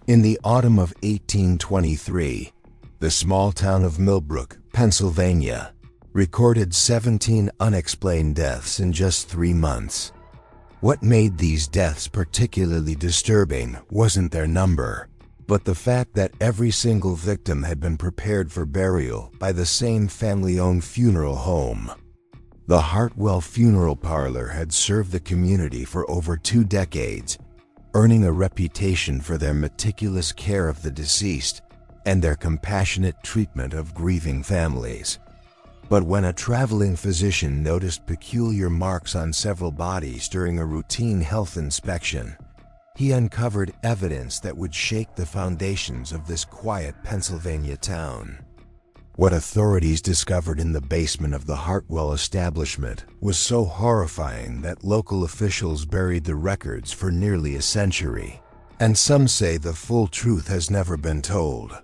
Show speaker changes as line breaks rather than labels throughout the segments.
In the autumn of 1823, the small town of Millbrook, Pennsylvania, recorded 17 unexplained deaths in just 3 months. What made these deaths particularly disturbing wasn't their number, but the fact that every single victim had been prepared for burial by the same family-owned funeral home. The Hartwell Funeral Parlor had served the community for over 2 decades, earning a reputation for their meticulous care of the deceased and their compassionate treatment of grieving families. But when a traveling physician noticed peculiar marks on several bodies during a routine health inspection, he uncovered evidence that would shake the foundations of this quiet Pennsylvania town. What authorities discovered in the basement of the Hartwell establishment was so horrifying that local officials buried the records for nearly a century, and some say the full truth has never been told.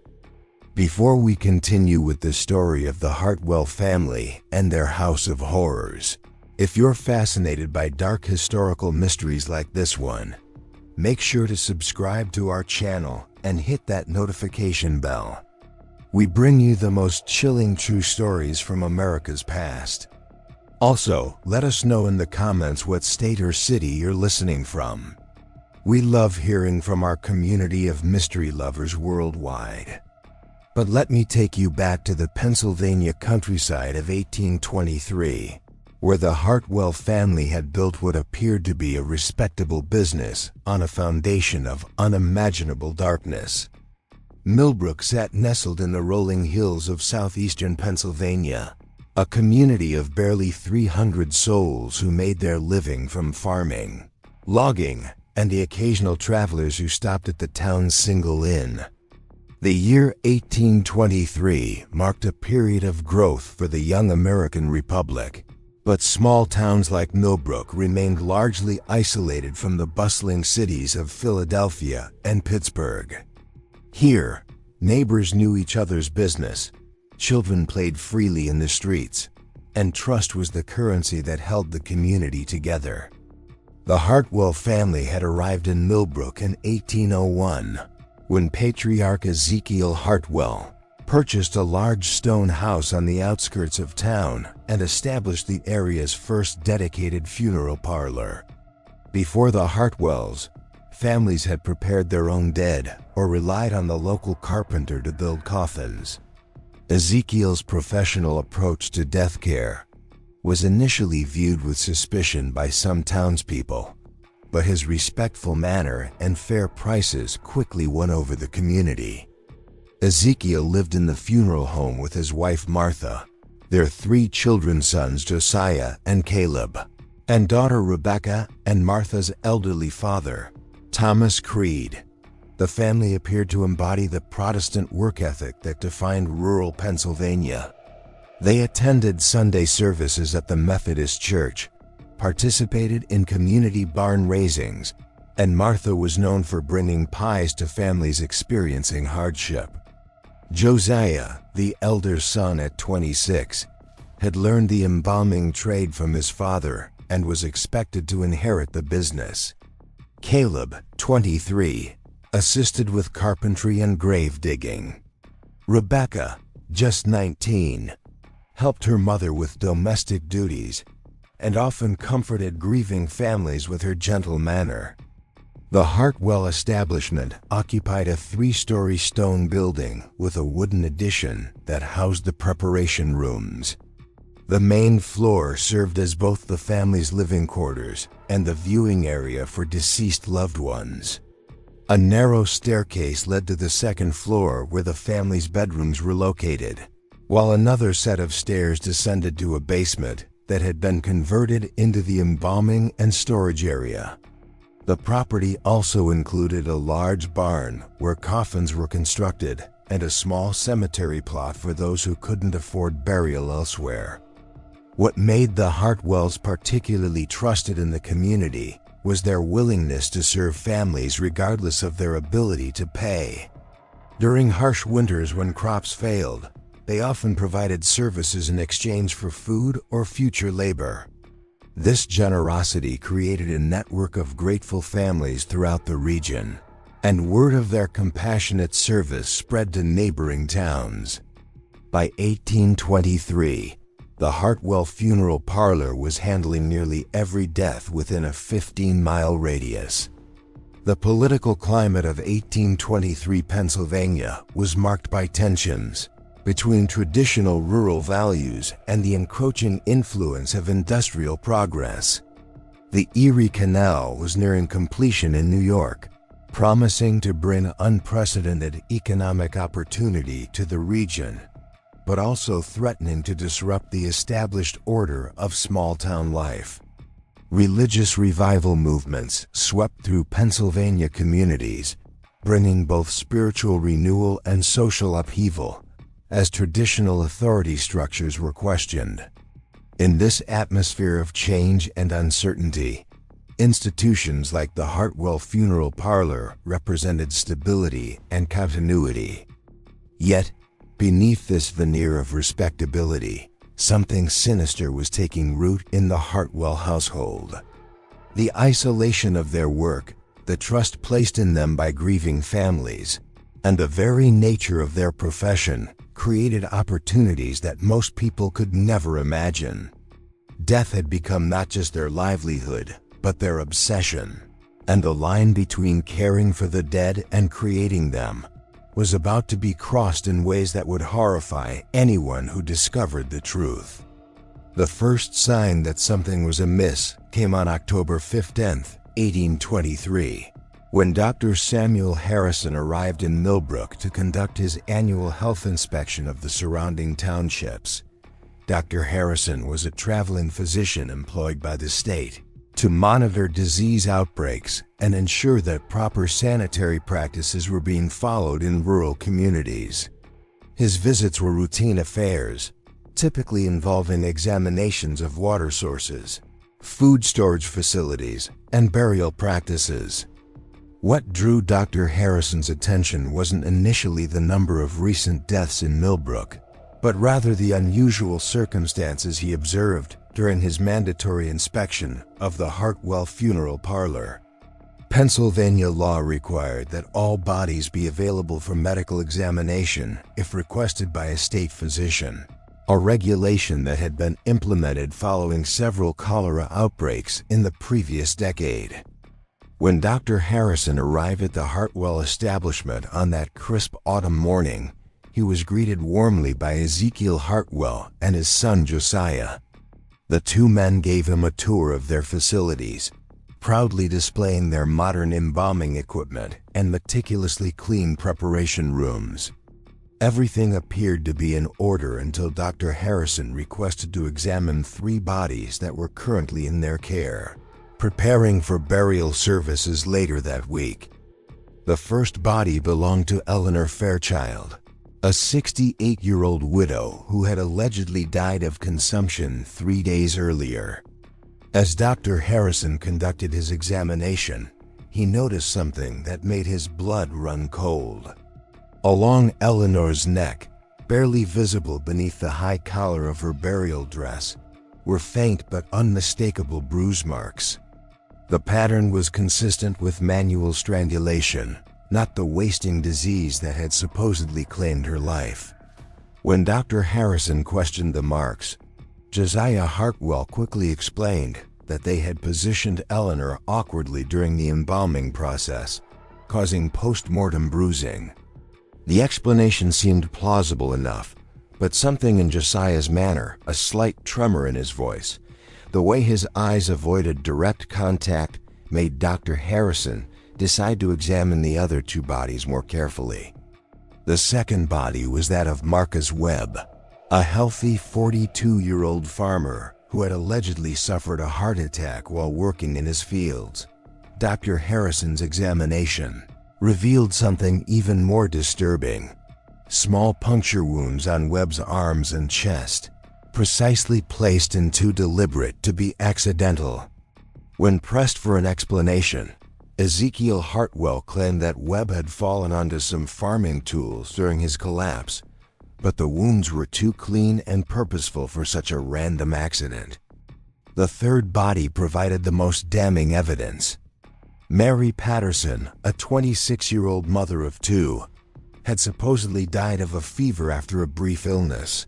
Before we continue with the story of the Hartwell family and their house of horrors, if you're fascinated by dark historical mysteries like this one, make sure to subscribe to our channel and hit that notification bell. We bring you the most chilling true stories from America's past. Also, let us know in the comments what state or city you're listening from. We love hearing from our community of mystery lovers worldwide. But let me take you back to the Pennsylvania countryside of 1823, where the Hartwell family had built what appeared to be a respectable business on a foundation of unimaginable darkness. Millbrook sat nestled in the rolling hills of southeastern Pennsylvania, a community of barely 300 souls who made their living from farming, logging, and the occasional travelers who stopped at the town's single inn. The year 1823 marked a period of growth for the young American Republic, but small towns like Millbrook remained largely isolated from the bustling cities of Philadelphia and Pittsburgh. Here, neighbors knew each other's business, children played freely in the streets, and trust was the currency that held the community together. The Hartwell family had arrived in Millbrook in 1801, when Patriarch Ezekiel Hartwell purchased a large stone house on the outskirts of town and established the area's first dedicated funeral parlor. Before the Hartwells, families had prepared their own dead or relied on the local carpenter to build coffins. Ezekiel's professional approach to death care was initially viewed with suspicion by some townspeople, but his respectful manner and fair prices quickly won over the community. Ezekiel lived in the funeral home with his wife Martha, their 3 children sons Josiah and Caleb, and daughter Rebecca, and Martha's elderly father, Thomas Creed. The family appeared to embody the Protestant work ethic that defined rural Pennsylvania. They attended Sunday services at the Methodist Church, participated in community barn raisings, and Martha was known for bringing pies to families experiencing hardship. Josiah, the elder son at 26, had learned the embalming trade from his father and was expected to inherit the business. Caleb, 23, assisted with carpentry and grave digging. Rebecca, just 19, helped her mother with domestic duties and often comforted grieving families with her gentle manner. The Hartwell establishment occupied a 3-story stone building with a wooden addition that housed the preparation rooms. The main floor served as both the family's living quarters and the viewing area for deceased loved ones. A narrow staircase led to the 2nd floor where the family's bedrooms were located, while another set of stairs descended to a basement that had been converted into the embalming and storage area. The property also included a large barn where coffins were constructed and a small cemetery plot for those who couldn't afford burial elsewhere. What made the Hartwells particularly trusted in the community was their willingness to serve families regardless of their ability to pay. During harsh winters when crops failed, they often provided services in exchange for food or future labor. This generosity created a network of grateful families throughout the region, and word of their compassionate service spread to neighboring towns. By 1823, the Hartwell Funeral Parlor was handling nearly every death within a 15-mile radius. The political climate of 1823 Pennsylvania was marked by tensions between traditional rural values and the encroaching influence of industrial progress. The Erie Canal was nearing completion in New York, promising to bring unprecedented economic opportunity to the region, but also threatening to disrupt the established order of small-town life. Religious revival movements swept through Pennsylvania communities, bringing both spiritual renewal and social upheaval, as traditional authority structures were questioned. In this atmosphere of change and uncertainty, institutions like the Hartwell Funeral Parlor represented stability and continuity. Yet, beneath this veneer of respectability, something sinister was taking root in the Hartwell household. The isolation of their work, the trust placed in them by grieving families, and the very nature of their profession created opportunities that most people could never imagine. Death had become not just their livelihood, but their obsession, and the line between caring for the dead and creating them was about to be crossed in ways that would horrify anyone who discovered the truth. The first sign that something was amiss came on October 15, 1823, when Dr. Samuel Harrison arrived in Millbrook to conduct his annual health inspection of the surrounding townships. Dr. Harrison was a traveling physician employed by the state to monitor disease outbreaks and ensure that proper sanitary practices were being followed in rural communities. His visits were routine affairs, typically involving examinations of water sources, food storage facilities, and burial practices. What drew Dr. Harrison's attention wasn't initially the number of recent deaths in Millbrook, but rather the unusual circumstances he observed during his mandatory inspection of the Hartwell Funeral Parlor. Pennsylvania law required that all bodies be available for medical examination if requested by a state physician, a regulation that had been implemented following several cholera outbreaks in the previous decade. When Dr. Harrison arrived at the Hartwell establishment on that crisp autumn morning, he was greeted warmly by Ezekiel Hartwell and his son Josiah. The two men gave him a tour of their facilities, proudly displaying their modern embalming equipment and meticulously clean preparation rooms. Everything appeared to be in order until Dr. Harrison requested to examine 3 bodies that were currently in their care, preparing for burial services later that week. The first body belonged to Eleanor Fairchild, a 68-year-old widow who had allegedly died of consumption 3 days earlier. As Dr. Harrison conducted his examination, he noticed something that made his blood run cold. Along Eleanor's neck, barely visible beneath the high collar of her burial dress, were faint but unmistakable bruise marks. The pattern was consistent with manual strangulation, not the wasting disease that had supposedly claimed her life. When Dr. Harrison questioned the marks, Josiah Hartwell quickly explained that they had positioned Eleanor awkwardly during the embalming process, causing post-mortem bruising. The explanation seemed plausible enough, but something in Josiah's manner, a slight tremor in his voice, the way his eyes avoided direct contact, made Dr. Harrison decide to examine the other 2 bodies more carefully. The second body was that of Marcus Webb, a healthy 42-year-old farmer who had allegedly suffered a heart attack while working in his fields. Dr. Harrison's examination revealed something even more disturbing: small puncture wounds on Webb's arms and chest, precisely placed and too deliberate to be accidental. When pressed for an explanation, Ezekiel Hartwell claimed that Webb had fallen onto some farming tools during his collapse, but the wounds were too clean and purposeful for such a random accident. The third body provided the most damning evidence. Mary Patterson, a 26-year-old mother of two, had supposedly died of a fever after a brief illness.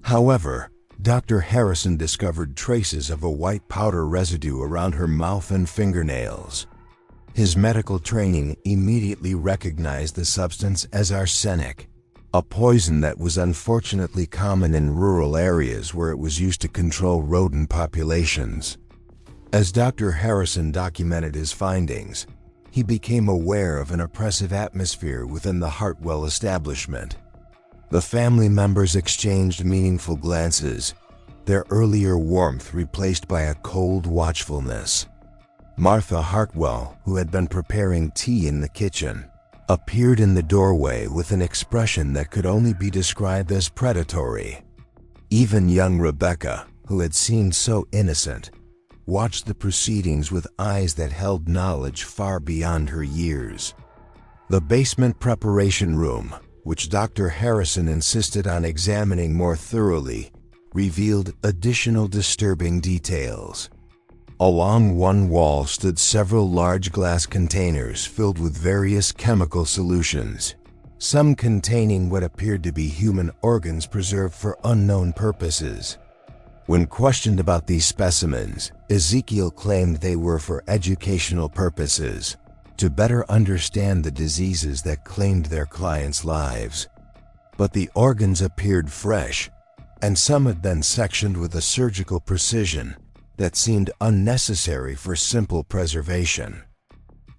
However, Dr. Harrison discovered traces of a white powder residue around her mouth and fingernails. His medical training immediately recognized the substance as arsenic, a poison that was unfortunately common in rural areas where it was used to control rodent populations. As Dr. Harrison documented his findings, he became aware of an oppressive atmosphere within the Hartwell establishment. The family members exchanged meaningful glances, their earlier warmth replaced by a cold watchfulness. Martha Hartwell, who had been preparing tea in the kitchen, appeared in the doorway with an expression that could only be described as predatory. Even young Rebecca, who had seemed so innocent, watched the proceedings with eyes that held knowledge far beyond her years. The basement preparation room, which Dr. Harrison insisted on examining more thoroughly, revealed additional disturbing details. Along one wall stood several large glass containers filled with various chemical solutions, some containing what appeared to be human organs preserved for unknown purposes. When questioned about these specimens, Ezekiel claimed they were for educational purposes, to better understand the diseases that claimed their clients' lives. But the organs appeared fresh, and some had been sectioned with a surgical precision that seemed unnecessary for simple preservation.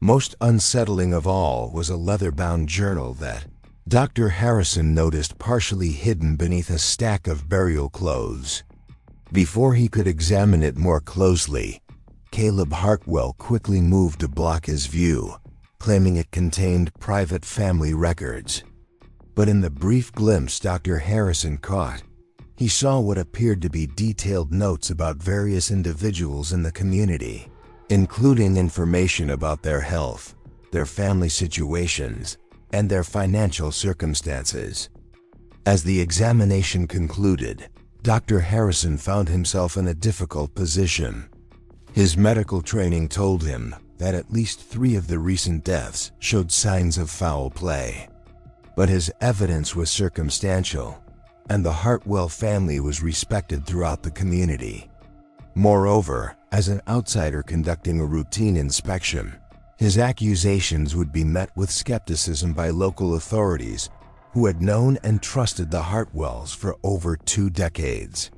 Most unsettling of all was a leather-bound journal that Dr. Harrison noticed partially hidden beneath a stack of burial clothes. Before he could examine it more closely, Caleb Hartwell quickly moved to block his view, claiming it contained private family records. But in the brief glimpse Dr. Harrison caught, he saw what appeared to be detailed notes about various individuals in the community, including information about their health, their family situations, and their financial circumstances. As the examination concluded, Dr. Harrison found himself in a difficult position. His medical training told him that at least 3 of the recent deaths showed signs of foul play. But his evidence was circumstantial, and the Hartwell family was respected throughout the community. Moreover, as an outsider conducting a routine inspection, his accusations would be met with skepticism by local authorities who had known and trusted the Hartwells for over 2 decades.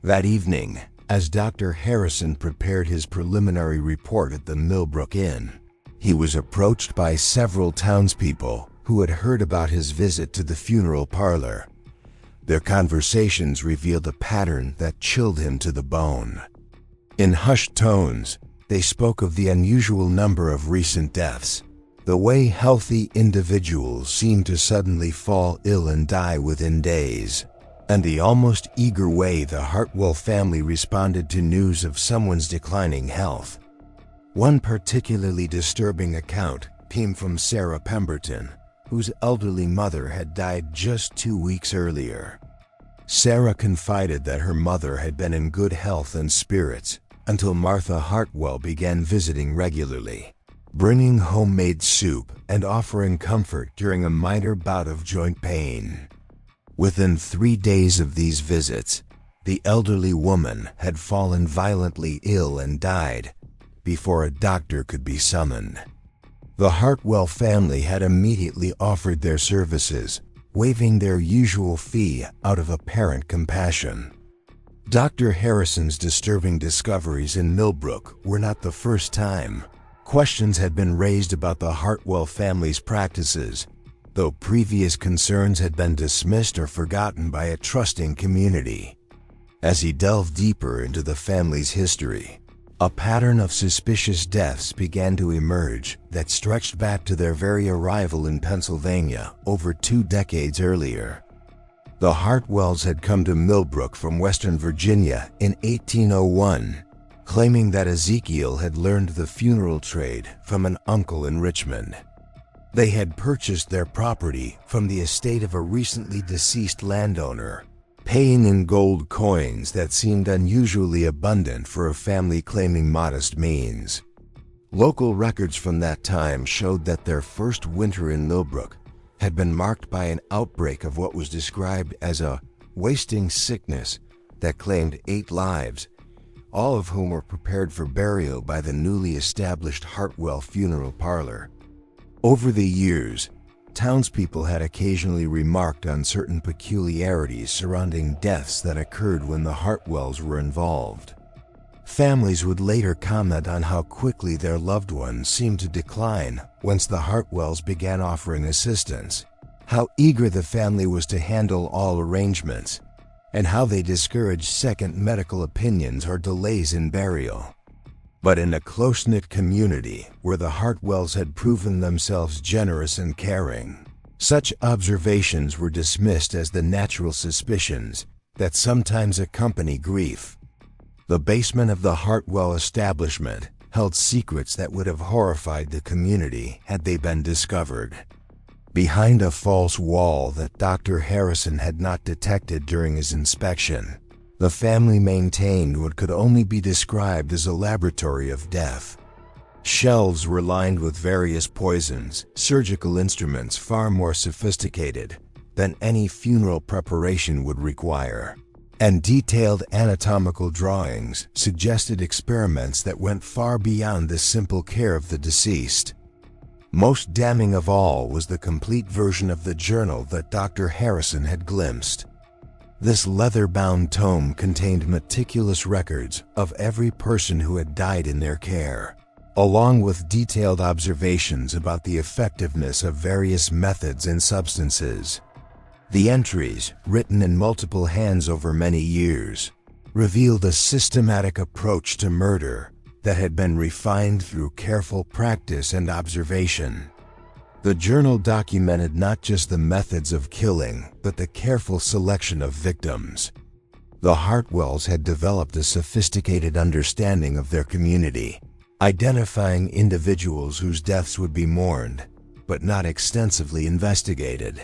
That evening, as Dr. Harrison prepared his preliminary report at the Millbrook Inn, he was approached by several townspeople who had heard about his visit to the funeral parlor. Their conversations revealed a pattern that chilled him to the bone. In hushed tones, they spoke of the unusual number of recent deaths, the way healthy individuals seemed to suddenly fall ill and die within days, and the almost eager way the Hartwell family responded to news of someone's declining health. One particularly disturbing account came from Sarah Pemberton, whose elderly mother had died just 2 weeks earlier. Sarah confided that her mother had been in good health and spirits until Martha Hartwell began visiting regularly, bringing homemade soup and offering comfort during a minor bout of joint pain. Within 3 days of these visits, the elderly woman had fallen violently ill and died before a doctor could be summoned. The Hartwell family had immediately offered their services, waiving their usual fee out of apparent compassion. Dr. Harrison's disturbing discoveries in Millbrook were not the first time. Questions had been raised about the Hartwell family's practices, though previous concerns had been dismissed or forgotten by a trusting community. As he delved deeper into the family's history, a pattern of suspicious deaths began to emerge that stretched back to their very arrival in Pennsylvania over 2 decades earlier. The Hartwells had come to Millbrook from Western Virginia in 1801, claiming that Ezekiel had learned the funeral trade from an uncle in Richmond. They had purchased their property from the estate of a recently deceased landowner, paying in gold coins that seemed unusually abundant for a family claiming modest means. Local records from that time showed that their first winter in Millbrook had been marked by an outbreak of what was described as a wasting sickness that claimed 8 lives, all of whom were prepared for burial by the newly established Hartwell Funeral Parlor. Over the years, townspeople had occasionally remarked on certain peculiarities surrounding deaths that occurred when the Hartwells were involved. Families would later comment on how quickly their loved ones seemed to decline once the Hartwells began offering assistance, how eager the family was to handle all arrangements, and how they discouraged second medical opinions or delays in burial. But in a close-knit community where the Hartwells had proven themselves generous and caring, such observations were dismissed as the natural suspicions that sometimes accompany grief. The basement of the Hartwell establishment held secrets that would have horrified the community had they been discovered. Behind a false wall that Dr. Harrison had not detected during his inspection, the family maintained what could only be described as a laboratory of death. Shelves were lined with various poisons, surgical instruments far more sophisticated than any funeral preparation would require, and detailed anatomical drawings suggested experiments that went far beyond the simple care of the deceased. Most damning of all was the complete version of the journal that Dr. Harrison had glimpsed. This leather-bound tome contained meticulous records of every person who had died in their care, along with detailed observations about the effectiveness of various methods and substances. The entries, written in multiple hands over many years, revealed a systematic approach to murder that had been refined through careful practice and observation. The journal documented not just the methods of killing, but the careful selection of victims. The Hartwells had developed a sophisticated understanding of their community, identifying individuals whose deaths would be mourned, but not extensively investigated.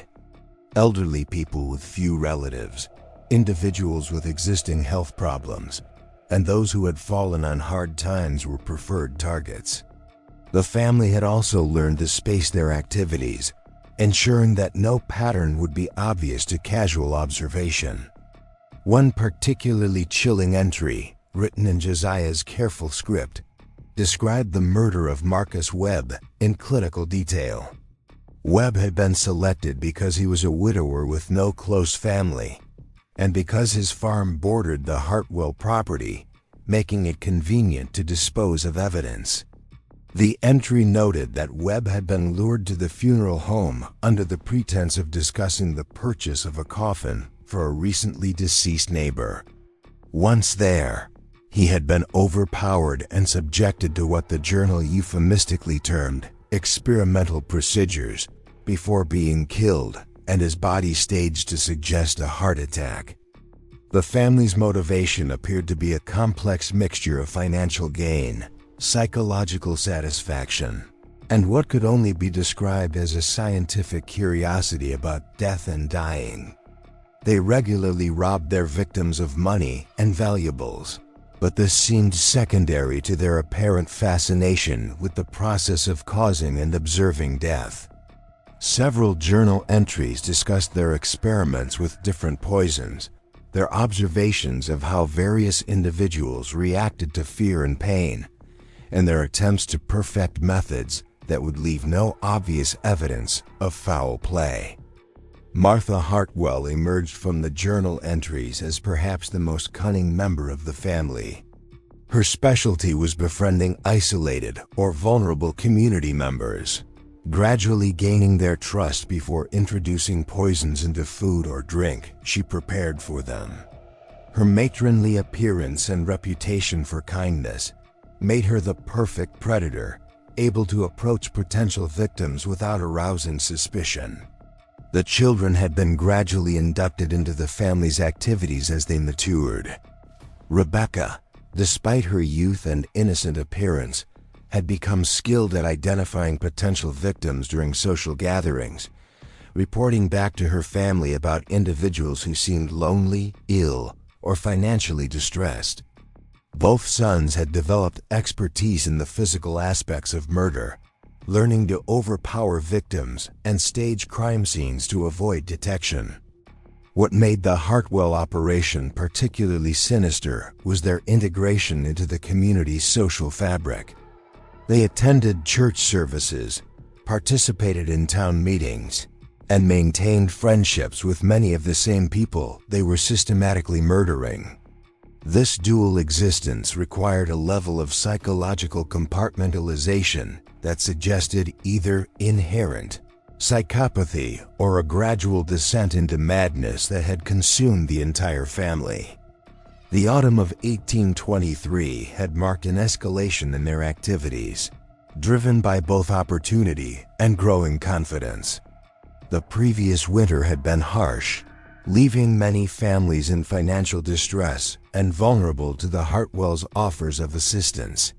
Elderly people with few relatives, individuals with existing health problems, and those who had fallen on hard times were preferred targets. The family had also learned to space their activities, ensuring that no pattern would be obvious to casual observation. One particularly chilling entry, written in Josiah's careful script, described the murder of Marcus Webb in clinical detail. Webb had been selected because he was a widower with no close family, and because his farm bordered the Hartwell property, making it convenient to dispose of evidence. The entry noted that Webb had been lured to the funeral home under the pretense of discussing the purchase of a coffin for a recently deceased neighbor. Once there, he had been overpowered and subjected to what the journal euphemistically termed experimental procedures before being killed, and his body staged to suggest a heart attack. The family's motivation appeared to be a complex mixture of financial gain, psychological satisfaction, and what could only be described as a scientific curiosity about death and dying. They regularly robbed their victims of money and valuables, but this seemed secondary to their apparent fascination with the process of causing and observing death. Several journal entries discussed their experiments with different poisons, their observations of how various individuals reacted to fear and pain, and their attempts to perfect methods that would leave no obvious evidence of foul play. Martha Hartwell emerged from the journal entries as perhaps the most cunning member of the family. Her specialty was befriending isolated or vulnerable community members, gradually gaining their trust before introducing poisons into food or drink she prepared for them. Her matronly appearance and reputation for kindness made her the perfect predator, able to approach potential victims without arousing suspicion. The children had been gradually inducted into the family's activities as they matured. Rebecca, despite her youth and innocent appearance, had become skilled at identifying potential victims during social gatherings, reporting back to her family about individuals who seemed lonely, ill, or financially distressed. Both sons had developed expertise in the physical aspects of murder, learning to overpower victims and stage crime scenes to avoid detection. What made the Hartwell operation particularly sinister was their integration into the community's social fabric. They attended church services, participated in town meetings, and maintained friendships with many of the same people they were systematically murdering. This dual existence required a level of psychological compartmentalization that suggested either inherent psychopathy or a gradual descent into madness that had consumed the entire family. The autumn of 1823 had marked an escalation in their activities, driven by both opportunity and growing confidence. The previous winter had been harsh, leaving many families in financial distress and vulnerable to the Hartwells' offers of assistance.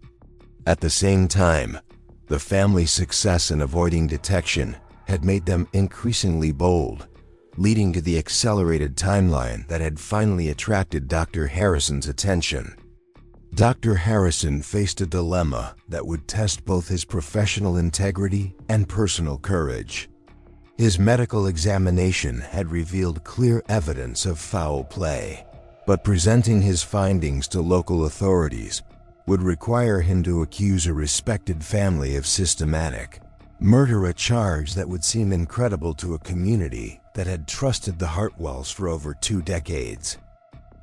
At the same time, the family's success in avoiding detection had made them increasingly bold, leading to the accelerated timeline that had finally attracted Dr. Harrison's attention. Dr. Harrison faced a dilemma that would test both his professional integrity and personal courage. His medical examination had revealed clear evidence of foul play, but presenting his findings to local authorities would require him to accuse a respected family of systematic murder, a charge that would seem incredible to a community that had trusted the Hartwells for over 2 decades.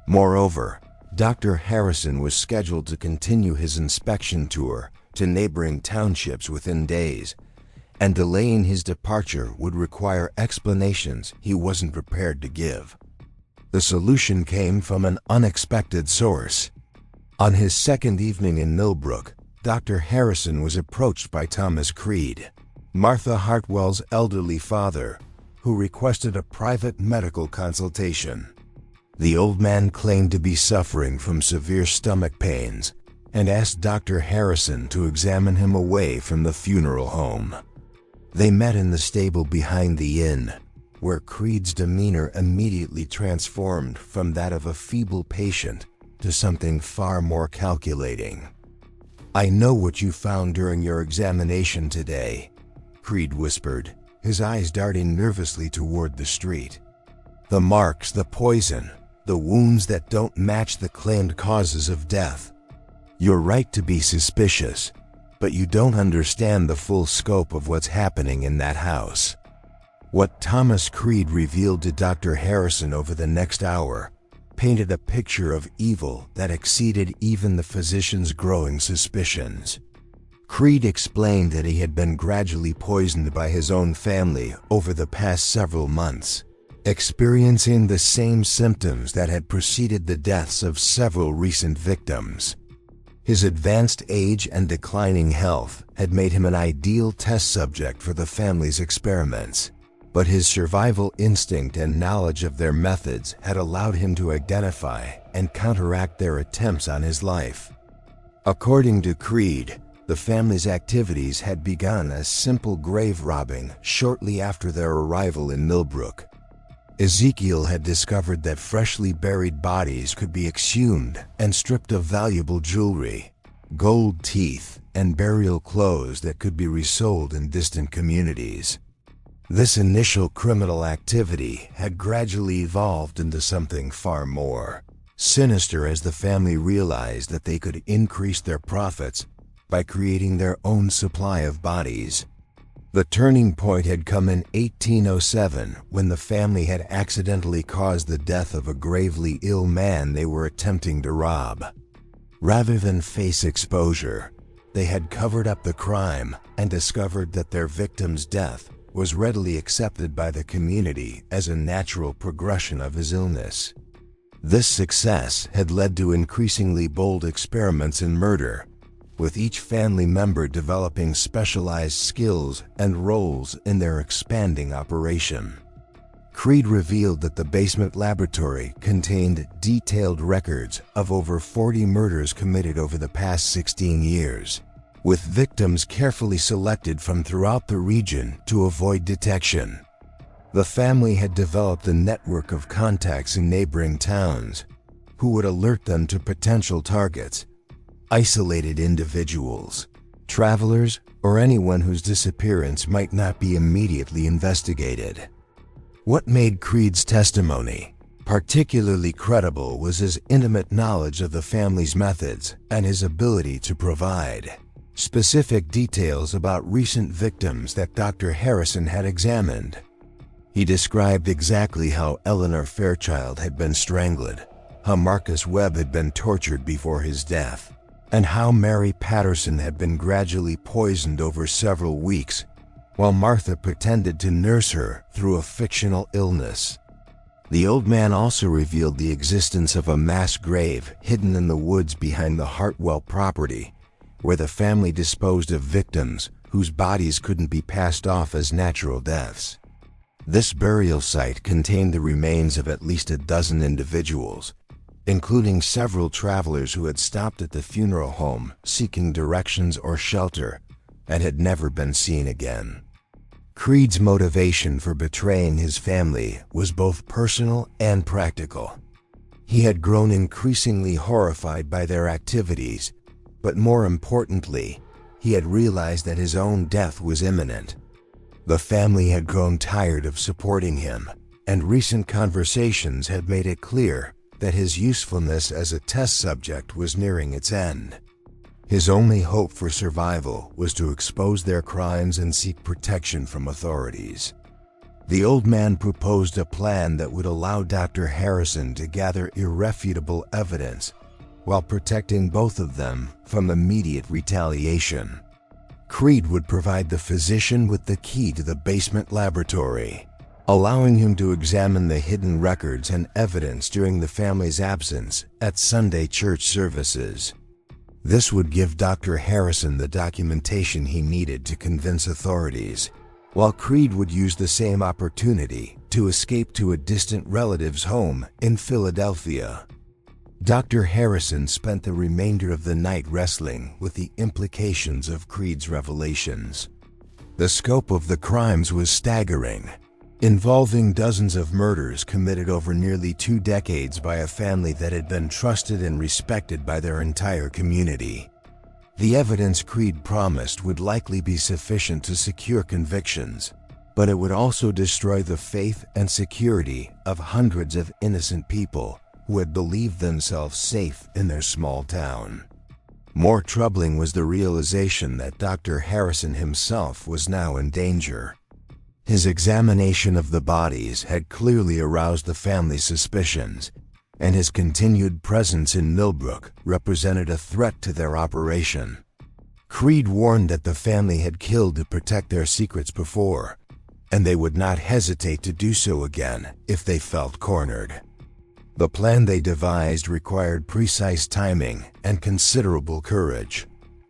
Moreover, Dr. Harrison was scheduled to continue his inspection tour to neighboring townships within days, and delaying his departure would require explanations he wasn't prepared to give. The solution came from an unexpected source. On his second evening in Millbrook, Dr. Harrison was approached by Thomas Creed, Martha Hartwell's elderly father, who requested a private medical consultation. The old man claimed to be suffering from severe stomach pains and asked Dr. Harrison to examine him away from the funeral home. They met in the stable behind the inn, where Creed's demeanor immediately transformed from that of a feeble patient to something far more calculating. "I know what you found during your examination today," Creed whispered, his eyes darting nervously toward the street. "The marks, the poison, the wounds that don't match the claimed causes of death. You're right to be suspicious, but you don't understand the full scope of what's happening in that house." What Thomas Creed revealed to Dr. Harrison over the next hour painted a picture of evil that exceeded even the physician's growing suspicions. Creed explained that he had been gradually poisoned by his own family over the past several months, experiencing the same symptoms that had preceded the deaths of several recent victims. His advanced age and declining health had made him an ideal test subject for the family's experiments, but his survival instinct and knowledge of their methods had allowed him to identify and counteract their attempts on his life. According to Creed, the family's activities had begun as simple grave robbing shortly after their arrival in Millbrook. Ezekiel had discovered that freshly buried bodies could be exhumed and stripped of valuable jewelry, gold teeth, and burial clothes that could be resold in distant communities. This initial criminal activity had gradually evolved into something far more sinister as the family realized that they could increase their profits by creating their own supply of bodies. The turning point had come in 1807 when the family had accidentally caused the death of a gravely ill man they were attempting to rob. Rather than face exposure, they had covered up the crime and discovered that their victim's death was readily accepted by the community as a natural progression of his illness. This success had led to increasingly bold experiments in murder, with each family member developing specialized skills and roles in their expanding operation. Creed revealed that the basement laboratory contained detailed records of over 40 murders committed over the past 16 years, with victims carefully selected from throughout the region to avoid detection. The family had developed a network of contacts in neighboring towns, who would alert them to potential targets, isolated individuals, travelers, or anyone whose disappearance might not be immediately investigated. What made Creed's testimony particularly credible was his intimate knowledge of the family's methods and his ability to provide specific details about recent victims that Dr. Harrison had examined. He described exactly how Eleanor Fairchild had been strangled, how Marcus Webb had been tortured before his death, and how Mary Patterson had been gradually poisoned over several weeks, while Martha pretended to nurse her through a fictional illness. The old man also revealed the existence of a mass grave hidden in the woods behind the Hartwell property, where the family disposed of victims whose bodies couldn't be passed off as natural deaths. This burial site contained the remains of at least a dozen individuals, including several travelers who had stopped at the funeral home seeking directions or shelter and had never been seen again. Creed's motivation for betraying his family was both personal and practical. He had grown increasingly horrified by their activities, but more importantly, he had realized that his own death was imminent. The family had grown tired of supporting him, and recent conversations had made it clear that his usefulness as a test subject was nearing its end. His only hope for survival was to expose their crimes and seek protection from authorities. The old man proposed a plan that would allow Dr. Harrison to gather irrefutable evidence while protecting both of them from immediate retaliation. Creed would provide the physician with the key to the basement laboratory, allowing him to examine the hidden records and evidence during the family's absence at Sunday church services. This would give Dr. Harrison the documentation he needed to convince authorities, while Creed would use the same opportunity to escape to a distant relative's home in Philadelphia. Dr. Harrison spent the remainder of the night wrestling with the implications of Creed's revelations. The scope of the crimes was staggering, involving dozens of murders committed over nearly 2 decades by a family that had been trusted and respected by their entire community. The evidence Creed promised would likely be sufficient to secure convictions, but it would also destroy the faith and security of hundreds of innocent people who had believed themselves safe in their small town. More troubling was the realization that Dr. Harrison himself was now in danger. His examination of the bodies had clearly aroused the family's suspicions, and his continued presence in Millbrook represented a threat to their operation. Creed warned that the family had killed to protect their secrets before, and they would not hesitate to do so again if they felt cornered. The plan they devised required precise timing and considerable courage.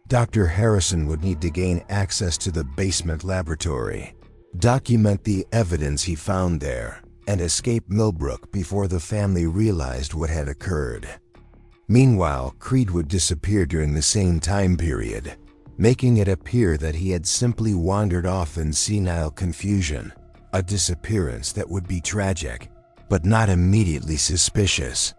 Dr. Harrison would need to gain access to the basement laboratory, document the evidence he found there, and escape Millbrook before the family realized what had occurred. Meanwhile, Creed would disappear during the same time period, making it appear that he had simply wandered off in senile confusion, a disappearance that would be tragic, but not immediately suspicious.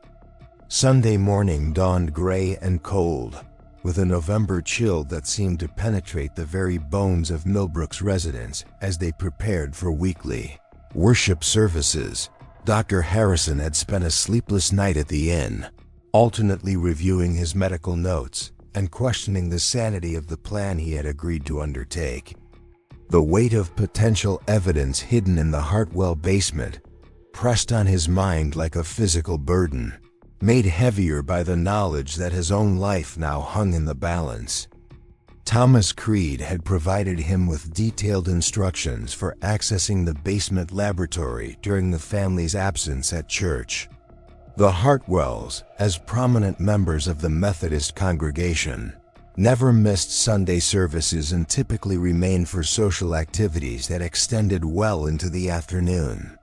Sunday morning dawned gray and cold, with a November chill that seemed to penetrate the very bones of Millbrook's residents as they prepared for weekly worship services. Dr. Harrison had spent a sleepless night at the inn, alternately reviewing his medical notes and questioning the sanity of the plan he had agreed to undertake. The weight of potential evidence hidden in the Hartwell basement pressed on his mind like a physical burden, made heavier by the knowledge that his own life now hung in the balance. Thomas Creed had provided him with detailed instructions for accessing the basement laboratory during the family's absence at church. The Hartwells, as prominent members of the Methodist congregation, never missed Sunday services and typically remained for social activities that extended well into the afternoon.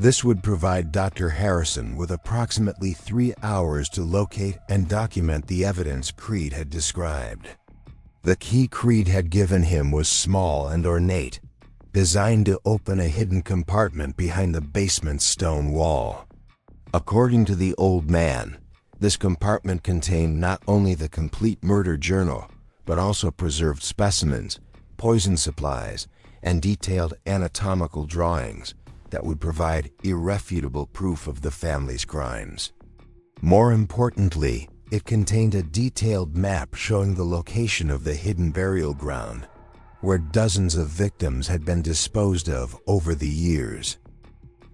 This would provide Dr. Harrison with approximately 3 hours to locate and document the evidence Creed had described. The key Creed had given him was small and ornate, designed to open a hidden compartment behind the basement's stone wall. According to the old man, This compartment contained not only the complete murder journal, but also preserved specimens, poison supplies, and detailed anatomical drawings that would provide irrefutable proof of the family's crimes. More importantly, it contained a detailed map showing the location of the hidden burial ground, where dozens of victims had been disposed of over the years.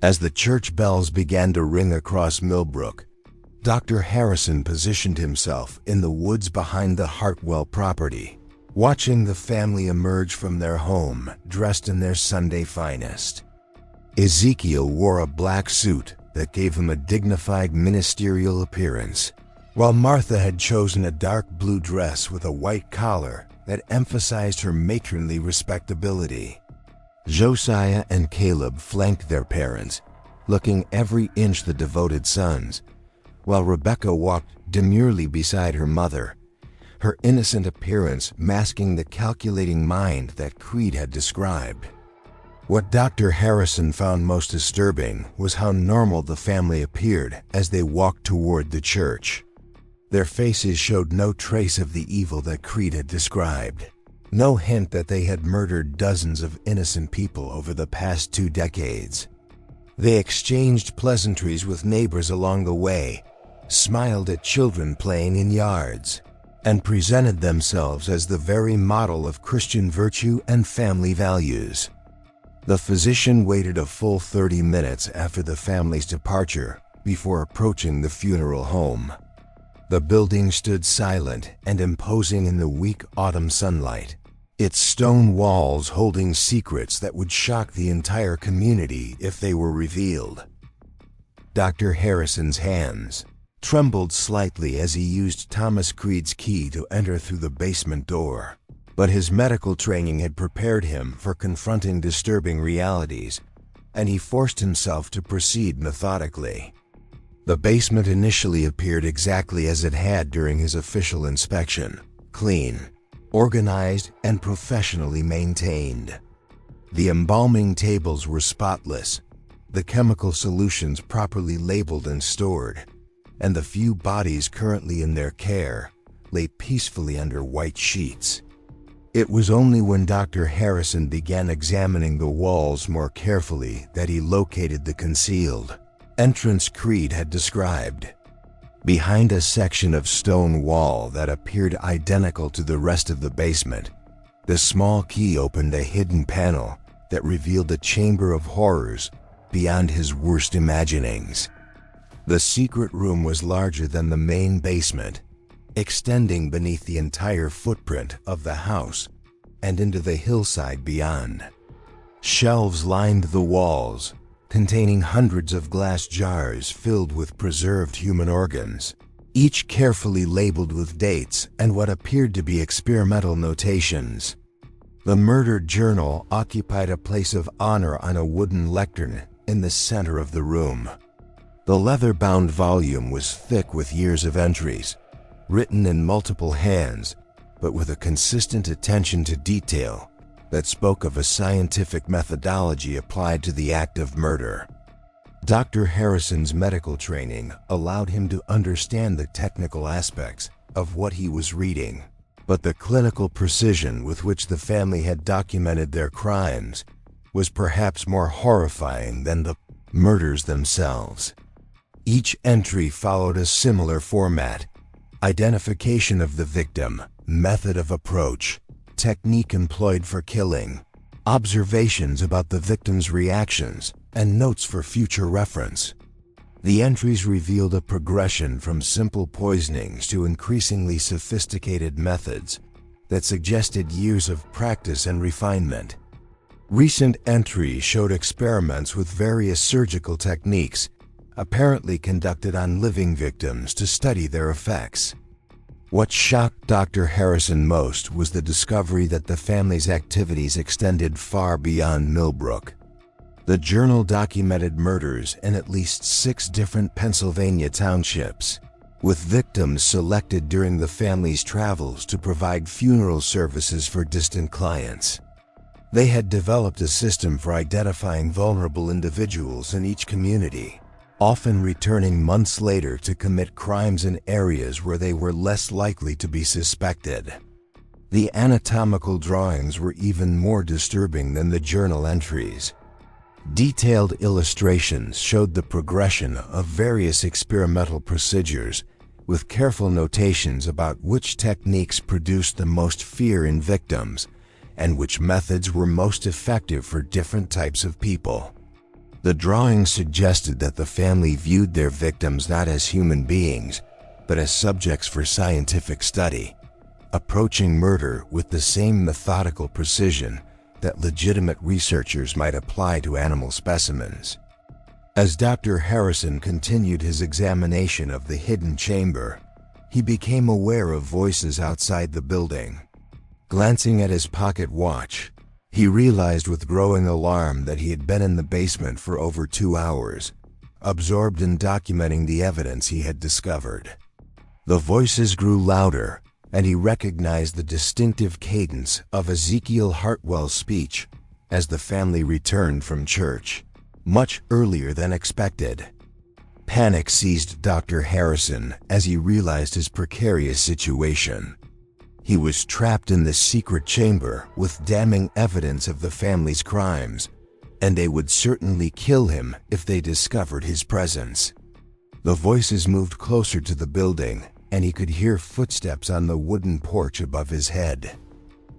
As the church bells began to ring across Millbrook, Dr. Harrison positioned himself in the woods behind the Hartwell property, watching the family emerge from their home dressed in their Sunday finest. Ezekiel wore a black suit that gave him a dignified ministerial appearance, while Martha had chosen a dark blue dress with a white collar that emphasized her matronly respectability. Josiah and Caleb flanked their parents, looking every inch the devoted sons, while Rebecca walked demurely beside her mother, her innocent appearance masking the calculating mind that Creed had described. What Dr. Harrison found most disturbing was how normal the family appeared as they walked toward the church. Their faces showed no trace of the evil that Creed had described, no hint that they had murdered dozens of innocent people over the past 2 decades. They exchanged pleasantries with neighbors along the way, smiled at children playing in yards, and presented themselves as the very model of Christian virtue and family values. The physician waited a full 30 minutes after the family's departure before approaching the funeral home. The building stood silent and imposing in the weak autumn sunlight, its stone walls holding secrets that would shock the entire community if they were revealed. Dr. Harrison's hands trembled slightly as he used Thomas Creed's key to enter through the basement door, but his medical training had prepared him for confronting disturbing realities, and he forced himself to proceed methodically. The basement initially appeared exactly as it had during his official inspection: clean, organized, and professionally maintained. The embalming tables were spotless, the chemical solutions properly labeled and stored, and the few bodies currently in their care lay peacefully under white sheets. It was only when Dr. Harrison began examining the walls more carefully that he located the concealed entrance Creed had described. Behind a section of stone wall that appeared identical to the rest of the basement, the small key opened a hidden panel that revealed a chamber of horrors beyond his worst imaginings. The secret room was larger than the main basement, extending beneath the entire footprint of the house and into the hillside beyond. Shelves lined the walls, containing hundreds of glass jars filled with preserved human organs, each carefully labeled with dates and what appeared to be experimental notations. The murder journal occupied a place of honor on a wooden lectern in the center of the room. The leather-bound volume was thick with years of entries, written in multiple hands, but with a consistent attention to detail that spoke of a scientific methodology applied to the act of murder. Dr. Harrison's medical training allowed him to understand the technical aspects of what he was reading, but the clinical precision with which the family had documented their crimes was perhaps more horrifying than the murders themselves. Each entry followed a similar format: identification of the victim, method of approach, technique employed for killing, observations about the victim's reactions, and notes for future reference. The entries revealed a progression from simple poisonings to increasingly sophisticated methods that suggested years of practice and refinement. Recent entries showed experiments with various surgical techniques, apparently conducted on living victims to study their effects. What shocked Dr. Harrison most was the discovery that the family's activities extended far beyond Millbrook. The journal documented murders in at least 6 different Pennsylvania townships, with victims selected during the family's travels to provide funeral services for distant clients. They had developed a system for identifying vulnerable individuals in each community, often returning months later to commit crimes in areas where they were less likely to be suspected. The anatomical drawings were even more disturbing than the journal entries. Detailed illustrations showed the progression of various experimental procedures, with careful notations about which techniques produced the most fear in victims and which methods were most effective for different types of people. The drawings suggested that the family viewed their victims not as human beings, but as subjects for scientific study, approaching murder with the same methodical precision that legitimate researchers might apply to animal specimens. As Dr. Harrison continued his examination of the hidden chamber, he became aware of voices outside the building. Glancing at his pocket watch, he realized with growing alarm that he had been in the basement for over 2 hours, absorbed in documenting the evidence he had discovered. The voices grew louder, and he recognized the distinctive cadence of Ezekiel Hartwell's speech as the family returned from church, much earlier than expected. Panic seized Dr. Harrison as he realized his precarious situation. He was trapped in this secret chamber with damning evidence of the family's crimes, and they would certainly kill him if they discovered his presence. The voices moved closer to the building, and he could hear footsteps on the wooden porch above his head.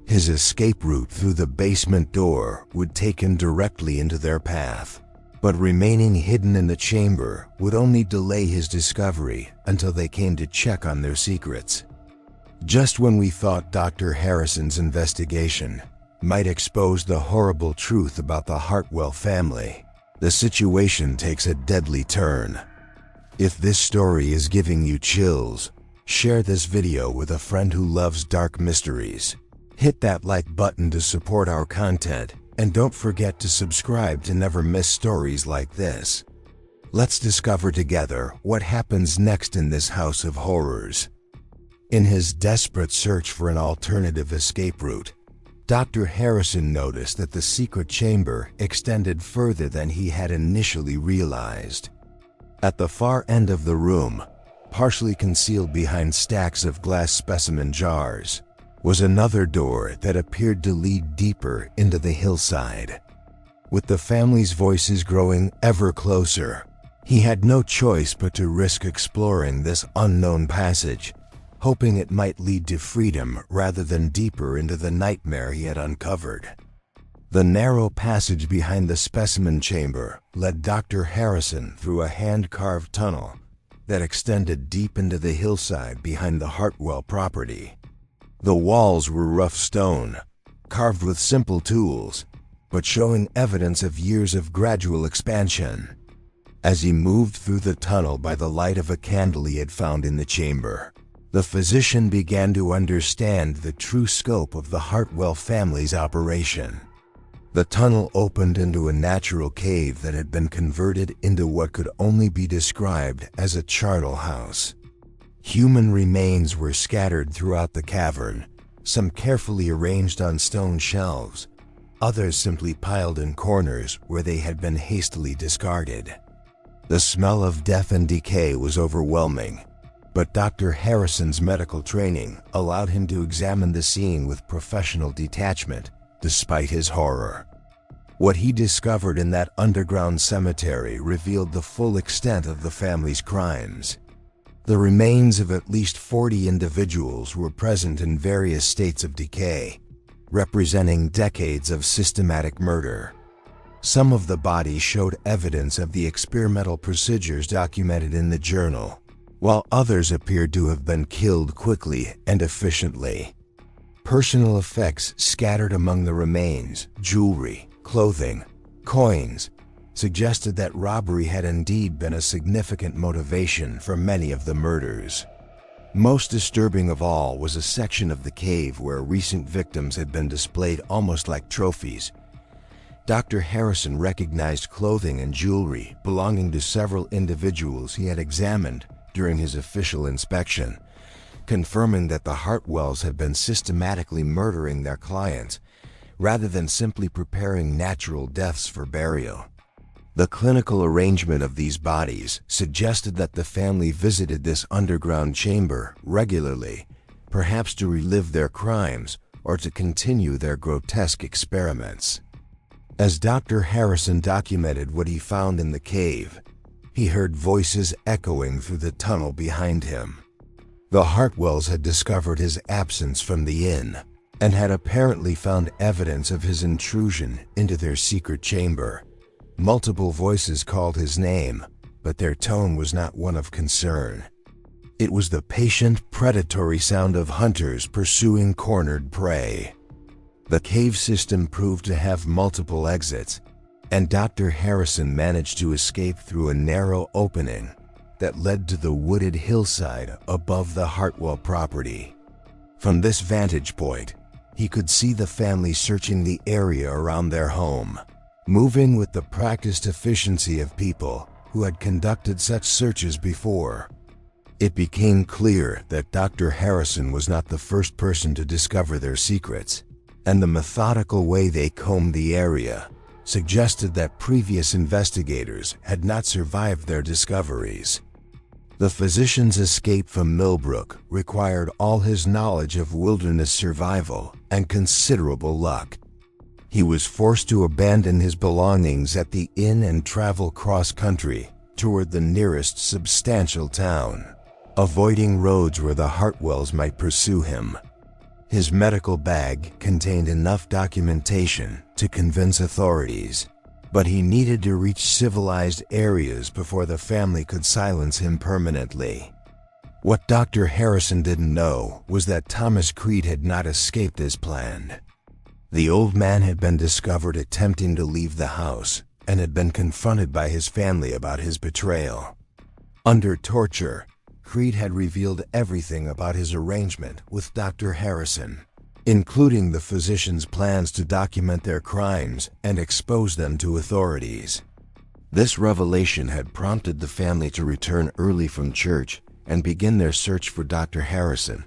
His escape route through the basement door would take him directly into their path, but remaining hidden in the chamber would only delay his discovery until they came to check on their secrets. Just when we thought Dr. Harrison's investigation might expose the horrible truth about the Hartwell family, the situation takes a deadly turn. If this story is giving you chills, share this video with a friend who loves dark mysteries. Hit that like button to support our content, and don't forget to subscribe to never miss stories like this. Let's discover together what happens next in this house of horrors. In his desperate search for an alternative escape route, Dr. Harrison noticed that the secret chamber extended further than he had initially realized. At the far end of the room, partially concealed behind stacks of glass specimen jars, was another door that appeared to lead deeper into the hillside. With the family's voices growing ever closer, he had no choice but to risk exploring this unknown passage, hoping it might lead to freedom rather than deeper into the nightmare he had uncovered. The narrow passage behind the specimen chamber led Dr. Harrison through a hand-carved tunnel that extended deep into the hillside behind the Hartwell property. The walls were rough stone, carved with simple tools, but showing evidence of years of gradual expansion. As he moved through the tunnel by the light of a candle he had found in the chamber, the physician began to understand the true scope of the Hartwell family's operation. The tunnel opened into a natural cave that had been converted into what could only be described as a charnel house. Human remains were scattered throughout the cavern, some carefully arranged on stone shelves, others simply piled in corners where they had been hastily discarded. The smell of death and decay was overwhelming, but Dr. Harrison's medical training allowed him to examine the scene with professional detachment, despite his horror. What he discovered in that underground cemetery revealed the full extent of the family's crimes. The remains of at least 40 individuals were present in various states of decay, representing decades of systematic murder. Some of the bodies showed evidence of the experimental procedures documented in the journal, while others appeared to have been killed quickly and efficiently. Personal effects scattered among the remains, jewelry, clothing, coins, suggested that robbery had indeed been a significant motivation for many of the murders. Most disturbing of all was a section of the cave where recent victims had been displayed almost like trophies. Dr. Harrison recognized clothing and jewelry belonging to several individuals he had examined during his official inspection, confirming that the Hartwells had been systematically murdering their clients rather than simply preparing natural deaths for burial. The clinical arrangement of these bodies suggested that the family visited this underground chamber regularly, perhaps to relive their crimes or to continue their grotesque experiments. As Dr. Harrison documented what he found in the cave, he heard voices echoing through the tunnel behind him. The Hartwells had discovered his absence from the inn and had apparently found evidence of his intrusion into their secret chamber. Multiple voices called his name, but their tone was not one of concern. It was the patient, predatory sound of hunters pursuing cornered prey. The cave system proved to have multiple exits, and Dr. Harrison managed to escape through a narrow opening that led to the wooded hillside above the Hartwell property. From this vantage point, he could see the family searching the area around their home, moving with the practiced efficiency of people who had conducted such searches before. It became clear that Dr. Harrison was not the first person to discover their secrets, and the methodical way they combed the area suggested that previous investigators had not survived their discoveries. The physician's escape from Millbrook required all his knowledge of wilderness survival and considerable luck. He was forced to abandon his belongings at the inn and travel cross-country toward the nearest substantial town, avoiding roads where the Hartwells might pursue him. His medical bag contained enough documentation to convince authorities, but he needed to reach civilized areas before the family could silence him permanently. What Dr. Harrison didn't know was that Thomas Creed had not escaped as planned. The old man had been discovered attempting to leave the house and had been confronted by his family about his betrayal. Under torture, Creed had revealed everything about his arrangement with Dr. Harrison, including the physician's plans to document their crimes and expose them to authorities. This revelation had prompted the family to return early from church and begin their search for Dr. Harrison.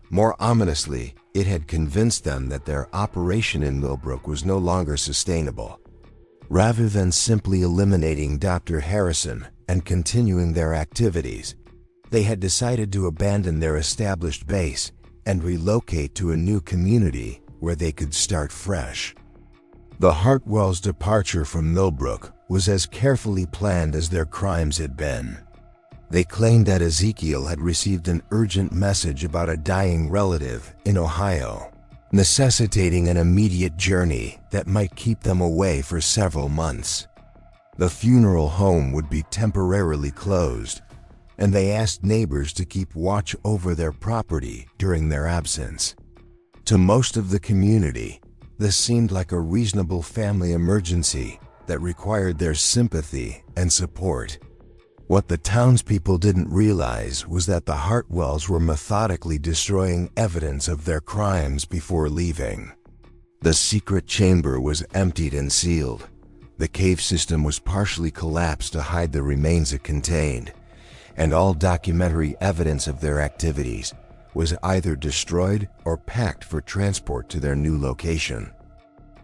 More ominously, it had convinced them that their operation in Millbrook was no longer sustainable. Rather than simply eliminating Dr. Harrison and continuing their activities, they had decided to abandon their established base and relocate to a new community where they could start fresh. The Hartwells' departure from Millbrook was as carefully planned as their crimes had been. They claimed that Ezekiel had received an urgent message about a dying relative in Ohio, necessitating an immediate journey that might keep them away for several months. The funeral home would be temporarily closed, and they asked neighbors to keep watch over their property during their absence. To most of the community, this seemed like a reasonable family emergency that required their sympathy and support. What the townspeople didn't realize was that the Hartwells were methodically destroying evidence of their crimes before leaving. The secret chamber was emptied and sealed. The cave system was partially collapsed to hide the remains it contained, and all documentary evidence of their activities was either destroyed or packed for transport to their new location.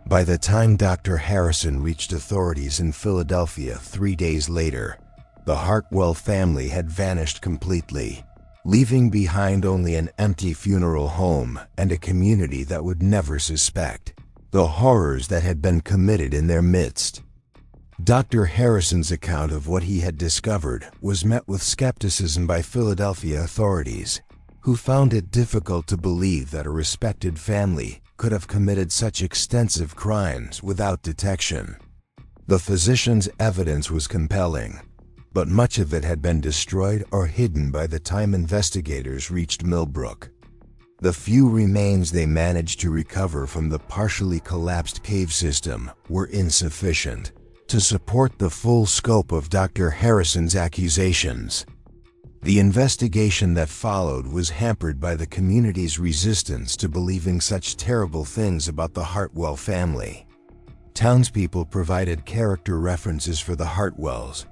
By the time Dr. Harrison reached authorities in Philadelphia 3 days later, the Hartwell family had vanished completely, leaving behind only an empty funeral home and a community that would never suspect the horrors that had been committed in their midst. Dr. Harrison's account of what he had discovered was met with skepticism by Philadelphia authorities, who found it difficult to believe that a respected family could have committed such extensive crimes without detection. The physician's evidence was compelling, but much of it had been destroyed or hidden by the time investigators reached Millbrook. The few remains they managed to recover from the partially collapsed cave system were insufficient to support the full scope of Dr. Harrison's accusations. The investigation that followed was hampered by the community's resistance to believing such terrible things about the Hartwell family. Townspeople provided character references for the Hartwells,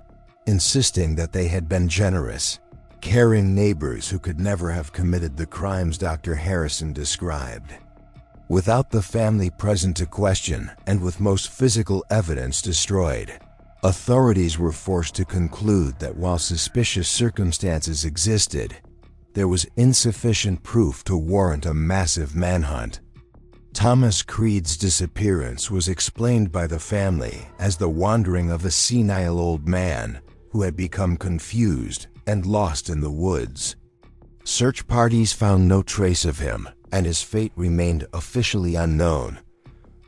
insisting that they had been generous, caring neighbors who could never have committed the crimes Dr. Harrison described. Without the family present to question, and with most physical evidence destroyed, Authorities were forced to conclude that while suspicious circumstances existed, there was insufficient proof to warrant a massive manhunt. Thomas Creed's disappearance was explained by the family as the wandering of a senile old man who had become confused and lost in the woods. Search parties found no trace of him, and his fate remained officially unknown,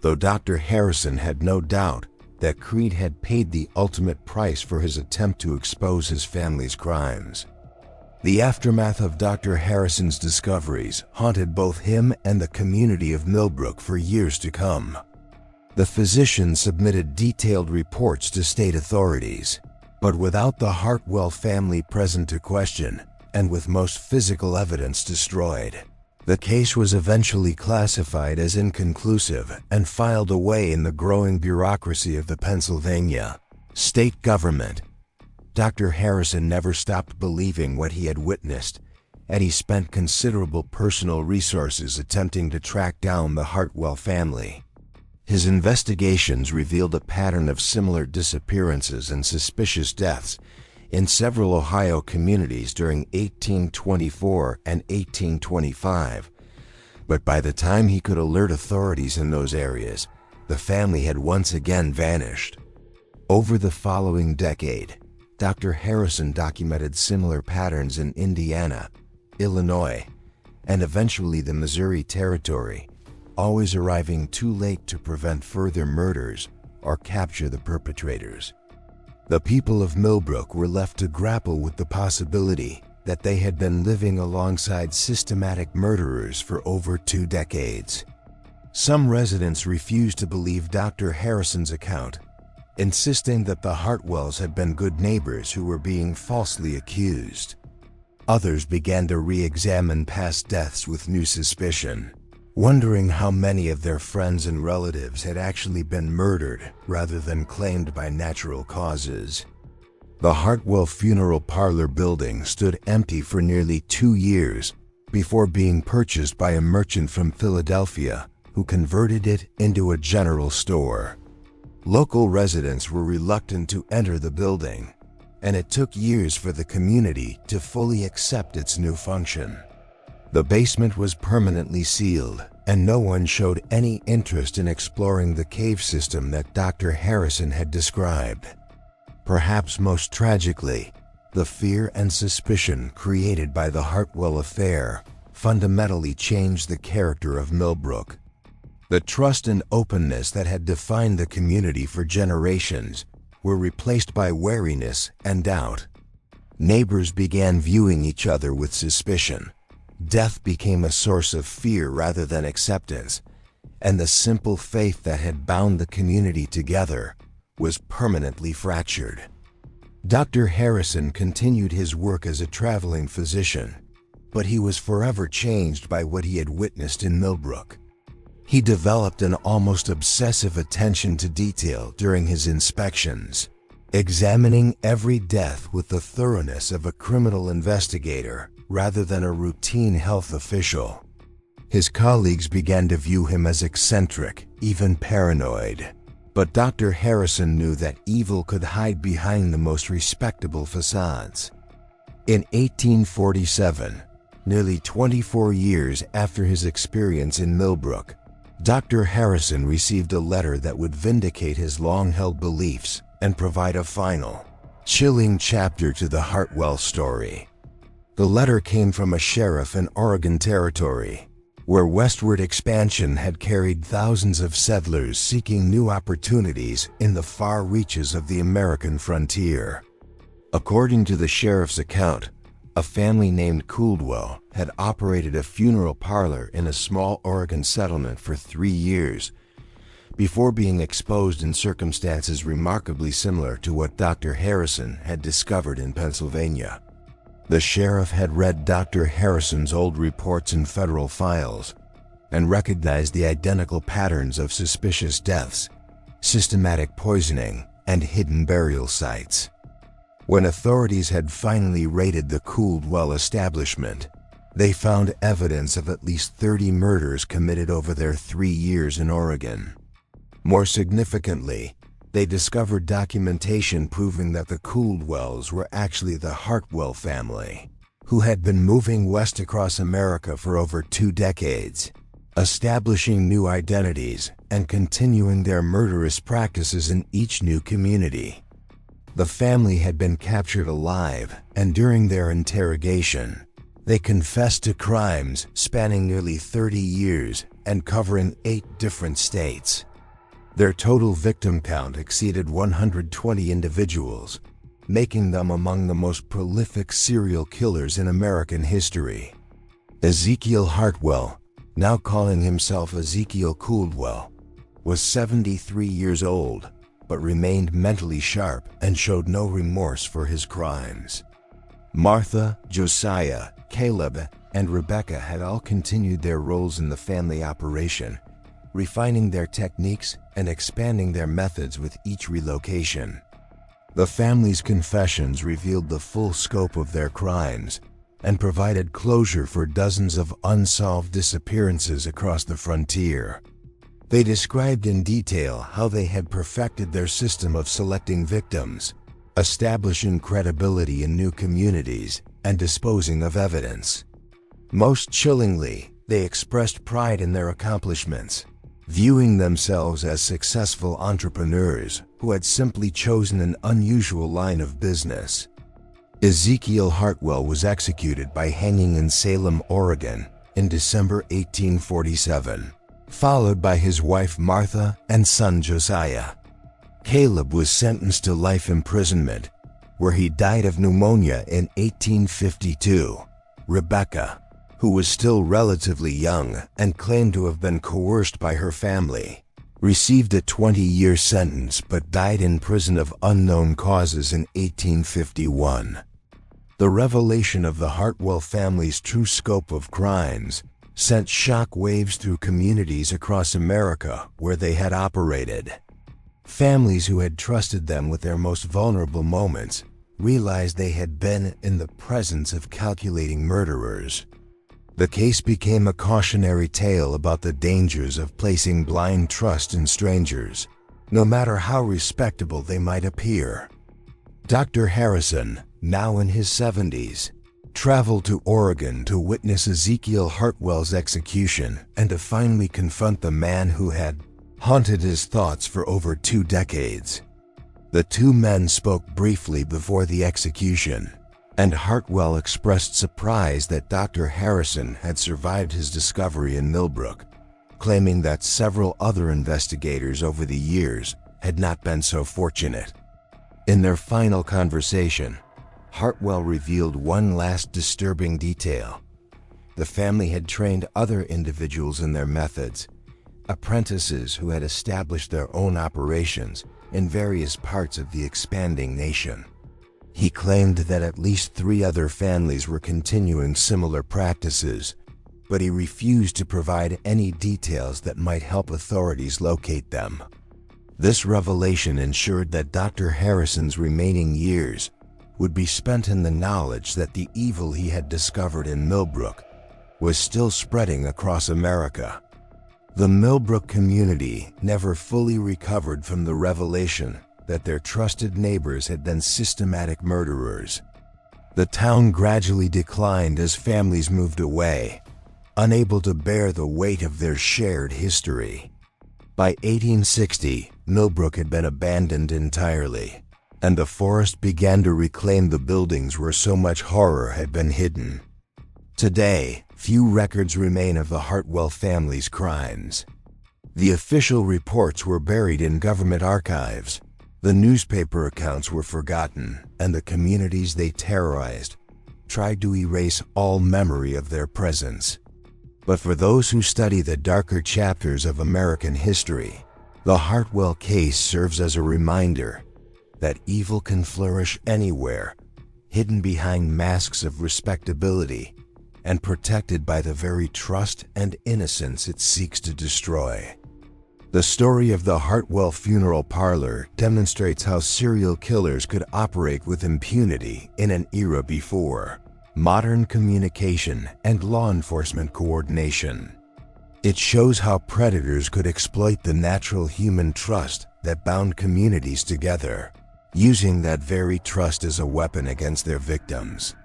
though Dr. Harrison had no doubt that Creed had paid the ultimate price for his attempt to expose his family's crimes. The aftermath of Dr. Harrison's discoveries haunted both him and the community of Millbrook for years to come. The physician submitted detailed reports to state authorities, but without the Hartwell family present to question, and with most physical evidence destroyed, the case was eventually classified as inconclusive and filed away in the growing bureaucracy of the Pennsylvania state government. Dr. Harrison never stopped believing what he had witnessed, and he spent considerable personal resources attempting to track down the Hartwell family. His investigations revealed a pattern of similar disappearances and suspicious deaths in several Ohio communities during 1824 and 1825, but by the time he could alert authorities in those areas, the family had once again vanished. Over the following decade, Dr. Harrison documented similar patterns in Indiana, Illinois, and eventually the Missouri Territory, always arriving too late to prevent further murders or capture the perpetrators. The people of Millbrook were left to grapple with the possibility that they had been living alongside systematic murderers for over 2 decades. Some residents refused to believe Dr. Harrison's account, insisting that the Hartwells had been good neighbors who were being falsely accused. Others began to re-examine past deaths with new suspicion, wondering how many of their friends and relatives had actually been murdered rather than claimed by natural causes. The Hartwell Funeral Parlor building stood empty for nearly 2 years before being purchased by a merchant from Philadelphia who converted it into a general store. Local residents were reluctant to enter the building, and it took years for the community to fully accept its new function. The basement was permanently sealed, and no one showed any interest in exploring the cave system that Dr. Harrison had described. Perhaps most tragically, the fear and suspicion created by the Hartwell affair fundamentally changed the character of Millbrook. The trust and openness that had defined the community for generations were replaced by wariness and doubt. Neighbors began viewing each other with suspicion. Death became a source of fear rather than acceptance, and the simple faith that had bound the community together was permanently fractured. Dr. Harrison continued his work as a traveling physician, but he was forever changed by what he had witnessed in Millbrook. He developed an almost obsessive attention to detail during his inspections, examining every death with the thoroughness of a criminal investigator rather than a routine health official. His colleagues began to view him as eccentric, even paranoid. But Dr. Harrison knew that evil could hide behind the most respectable facades. In 1847, nearly 24 years after his experience in Millbrook, Dr. Harrison received a letter that would vindicate his long-held beliefs and provide a final, chilling chapter to the Hartwell story. The letter came from a sheriff in Oregon Territory, where westward expansion had carried thousands of settlers seeking new opportunities in the far reaches of the American frontier. According to the sheriff's account, a family named Cooldwell had operated a funeral parlor in a small Oregon settlement for 3 years before being exposed in circumstances remarkably similar to what Dr. Harrison had discovered in Pennsylvania. The sheriff had read Dr. Harrison's old reports in federal files and recognized the identical patterns of suspicious deaths, systematic poisoning, and hidden burial sites. When authorities had finally raided the Cooldwell establishment, they found evidence of at least 30 murders committed over their 3 years in Oregon. More significantly, They discovered documentation proving that the Caldwells were actually the Hartwell family, who had been moving west across America for over 2 decades, establishing new identities and continuing their murderous practices in each new community. The family had been captured alive, and during their interrogation, they confessed to crimes spanning nearly 30 years and covering 8 different states. Their total victim count exceeded 120 individuals, making them among the most prolific serial killers in American history. Ezekiel Hartwell, now calling himself Ezekiel Caldwell, was 73 years old, but remained mentally sharp and showed no remorse for his crimes. Martha, Josiah, Caleb, and Rebecca had all continued their roles in the family operation, refining their techniques and expanding their methods with each relocation. The family's confessions revealed the full scope of their crimes and provided closure for dozens of unsolved disappearances across the frontier. They described in detail how they had perfected their system of selecting victims, establishing credibility in new communities, and disposing of evidence. Most chillingly, they expressed pride in their accomplishments, viewing themselves as successful entrepreneurs who had simply chosen an unusual line of business. Ezekiel Hartwell was executed by hanging in Salem, Oregon, in December 1847, followed by his wife Martha and son Josiah. Caleb was sentenced to life imprisonment, where he died of pneumonia in 1852. Rebecca, who was still relatively young and claimed to have been coerced by her family, received a 20-year sentence but died in prison of unknown causes in 1851. The revelation of the Hartwell family's true scope of crimes sent shock waves through communities across America where they had operated. Families who had trusted them with their most vulnerable moments realized they had been in the presence of calculating murderers. The case became a cautionary tale about the dangers of placing blind trust in strangers, no matter how respectable they might appear. Dr. Harrison, now in his 70s, traveled to Oregon to witness Ezekiel Hartwell's execution and to finally confront the man who had haunted his thoughts for over 2 decades. The 2 men spoke briefly before the execution, and Hartwell expressed surprise that Dr. Harrison had survived his discovery in Millbrook, claiming that several other investigators over the years had not been so fortunate. In their final conversation, Hartwell revealed one last disturbing detail. The family had trained other individuals in their methods, apprentices who had established their own operations in various parts of the expanding nation. He claimed that at least 3 other families were continuing similar practices, but he refused to provide any details that might help authorities locate them. This revelation ensured that Dr. Harrison's remaining years would be spent in the knowledge that the evil he had discovered in Millbrook was still spreading across America. The Millbrook community never fully recovered from the revelation that their trusted neighbors had been systematic murderers. The town gradually declined as families moved away, unable to bear the weight of their shared history. By 1860, Millbrook had been abandoned entirely, and the forest began to reclaim the buildings where so much horror had been hidden. Today, few records remain of the Hartwell family's crimes. The official reports were buried in government archives. The newspaper accounts were forgotten, and the communities they terrorized tried to erase all memory of their presence. But for those who study the darker chapters of American history, the Hartwell case serves as a reminder that evil can flourish anywhere, hidden behind masks of respectability and protected by the very trust and innocence it seeks to destroy. The story of the Hartwell Funeral Parlor demonstrates how serial killers could operate with impunity in an era before modern communication and law enforcement coordination. It shows how predators could exploit the natural human trust that bound communities together, using that very trust as a weapon against their victims.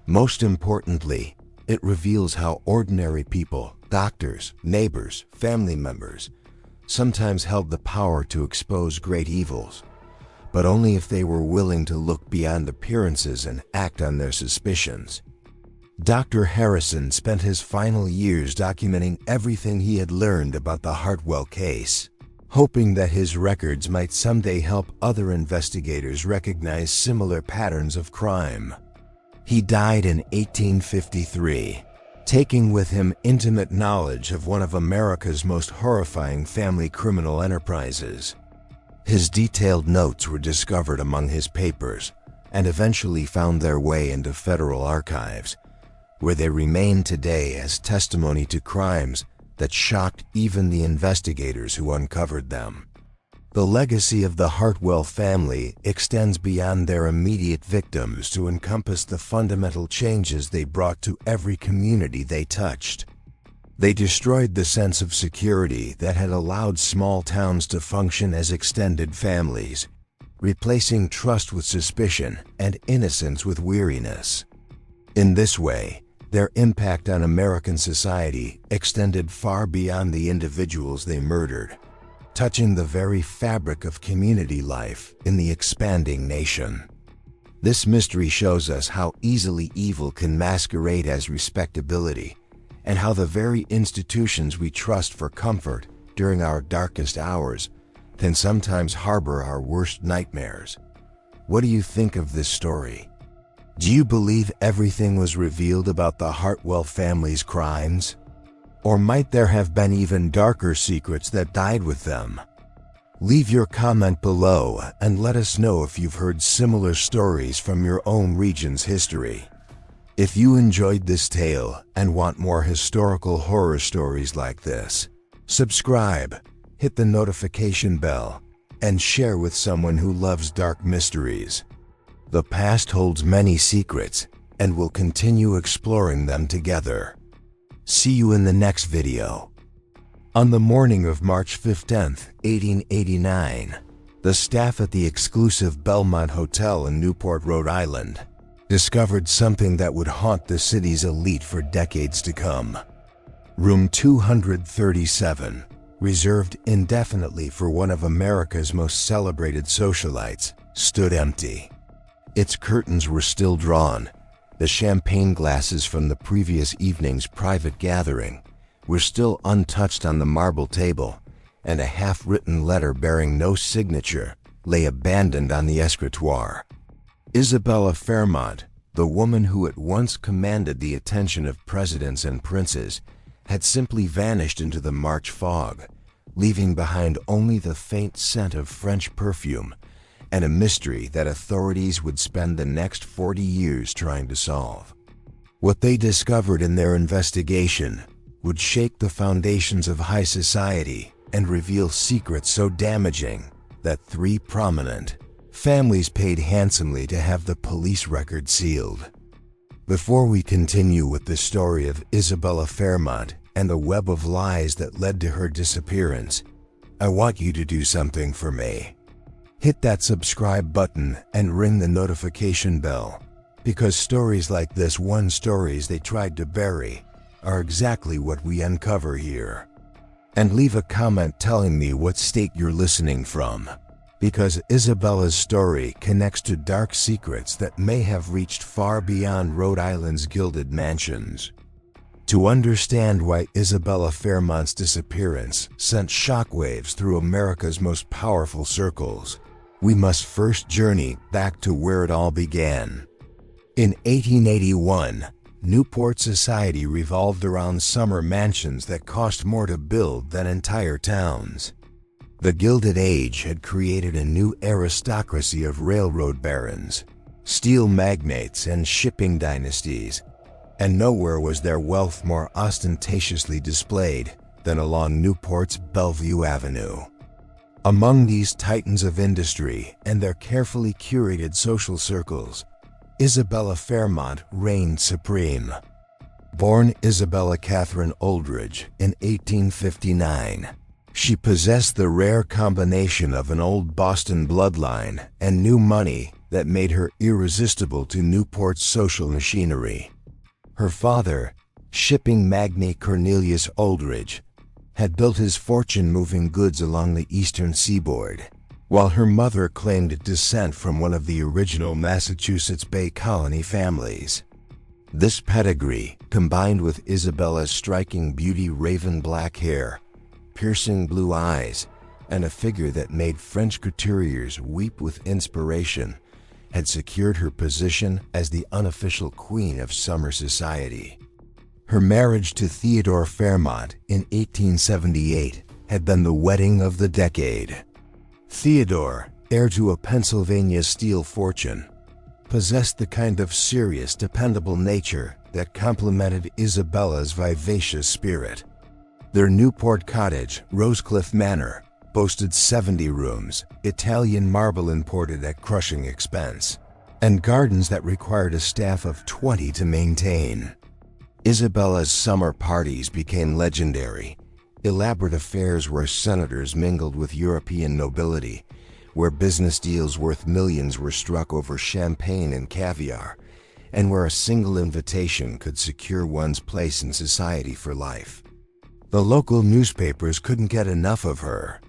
Most importantly, it reveals how ordinary people, doctors, neighbors, family members, sometimes held the power to expose great evils, but only if they were willing to look beyond appearances and act on their suspicions. Dr. Harrison spent his final years documenting everything he had learned about the Hartwell case, hoping that his records might someday help other investigators recognize similar patterns of crime. He died in 1853, taking with him intimate knowledge of one of America's most horrifying family criminal enterprises. His detailed notes were discovered among his papers and eventually found their way into federal archives, where they remain today as testimony to crimes that shocked even the investigators who uncovered them. The legacy of the Hartwell family extends beyond their immediate victims to encompass the fundamental changes they brought to every community they touched. They destroyed the sense of security that had allowed small towns to function as extended families, replacing trust with suspicion and innocence with weariness. In this way, their impact on American society extended far beyond the individuals they murdered, touching the very fabric of community life in the expanding nation. This mystery shows us how easily evil can masquerade as respectability, and how the very institutions we trust for comfort during our darkest hours can sometimes harbor our worst nightmares. What do you think of this story? Do you believe everything was revealed about the Hartwell family's crimes? Or might there have been even darker secrets that died with them? Leave your comment below and let us know if you've heard similar stories from your own region's history. If you enjoyed this tale and want more historical horror stories like this, subscribe, hit the notification bell, and share with someone who loves dark mysteries. The past holds many secrets, and we'll continue exploring them together. See you in the next video. On the morning of March 15, 1889, the staff at the exclusive Belmont Hotel in Newport, Rhode Island, discovered something that would haunt the city's elite for decades to come. Room 237, reserved indefinitely for one of America's most celebrated socialites, stood empty. Its curtains were still drawn. The champagne glasses from the previous evening's private gathering were still untouched on the marble table, and a half-written letter bearing no signature lay abandoned on the escritoire. Isabella Fairmont, the woman who at once commanded the attention of presidents and princes, had simply vanished into the March fog, leaving behind only the faint scent of French perfume and a mystery that authorities would spend the next 40 years trying to solve. What they discovered in their investigation would shake the foundations of high society and reveal secrets so damaging that 3 prominent families paid handsomely to have the police record sealed. Before we continue with the story of Isabella Fairmont and the web of lies that led to her disappearance, I want you to do something for me. Hit that subscribe button and ring the notification bell, because stories like this one stories they tried to bury are exactly what we uncover here. And leave a comment telling me what state you're listening from, because Isabella's story connects to dark secrets that may have reached far beyond Rhode Island's gilded mansions. To understand why Isabella Fairmont's disappearance sent shockwaves through America's most powerful circles, we must first journey back to where it all began. In 1881, Newport society revolved around summer mansions that cost more to build than entire towns. The Gilded Age had created a new aristocracy of railroad barons, steel magnates, and shipping dynasties, and nowhere was their wealth more ostentatiously displayed than along Newport's Bellevue Avenue. Among these titans of industry and their carefully curated social circles, Isabella Fairmont reigned supreme. Born Isabella Catherine Oldridge in 1859, she possessed the rare combination of an old Boston bloodline and new money that made her irresistible to Newport's social machinery. Her father, shipping magnate Cornelius Oldridge, had built his fortune moving goods along the eastern seaboard, while her mother claimed descent from one of the original Massachusetts Bay Colony families. This pedigree, combined with Isabella's striking beauty, raven black hair, piercing blue eyes, and a figure that made French couturiers weep with inspiration, had secured her position as the unofficial queen of summer society. Her marriage to Theodore Fairmont in 1878 had been the wedding of the decade. Theodore, heir to a Pennsylvania steel fortune, possessed the kind of serious, dependable nature that complemented Isabella's vivacious spirit. Their Newport cottage, Rosecliff Manor, boasted 70 rooms, Italian marble imported at crushing expense, and gardens that required a staff of 20 to maintain. Isabella's summer parties became legendary, elaborate affairs where senators mingled with European nobility, where business deals worth millions were struck over champagne and caviar, and where a single invitation could secure one's place in society for life. The local newspapers couldn't get enough of her.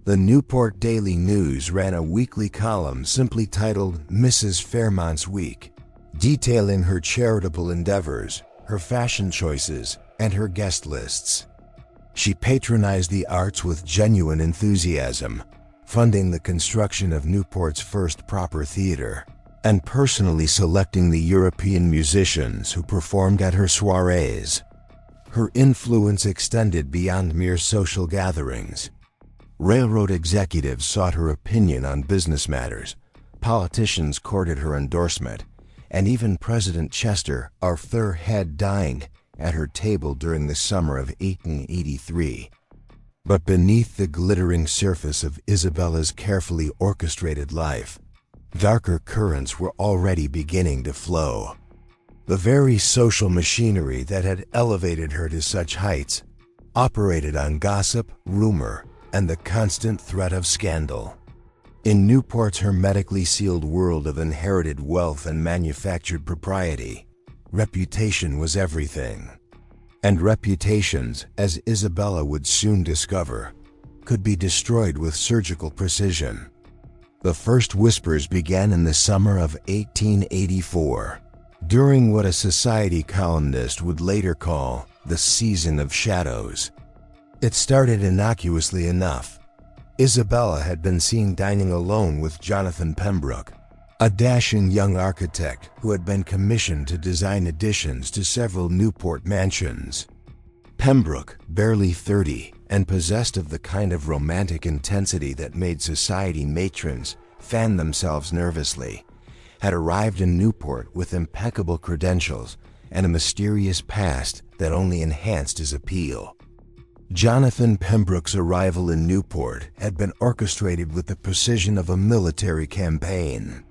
The Newport Daily News ran a weekly column simply titled Mrs. Fairmont's Week, detailing her charitable endeavors, her fashion choices, and her guest lists. She patronized the arts with genuine enthusiasm, funding the construction of Newport's first proper theater, and personally selecting the European musicians who performed at her soirees. Her influence extended beyond mere social gatherings. Railroad executives sought her opinion on business matters, politicians courted her endorsement, and even President Chester, Arthur, had dined at her table during the summer of 1883. But beneath the glittering surface of Isabella's carefully orchestrated life, darker currents were already beginning to flow. The very social machinery that had elevated her to such heights operated on gossip, rumor, and the constant threat of scandal. In Newport's hermetically sealed world of inherited wealth and manufactured propriety, reputation was everything. And reputations, as Isabella would soon discover, could be destroyed with surgical precision. The first whispers began in the summer of 1884, during what a society columnist would later call the Season of Shadows. It started innocuously enough. Isabella had been seen dining alone with Jonathan Pembroke, a dashing young architect who had been commissioned to design additions to several Newport mansions. Pembroke, barely 30, and possessed of the kind of romantic intensity that made society matrons fan themselves nervously, had arrived in Newport with impeccable credentials and a mysterious past that only enhanced his appeal. Jonathan Pembroke's arrival in Newport had been orchestrated with the precision of a military campaign.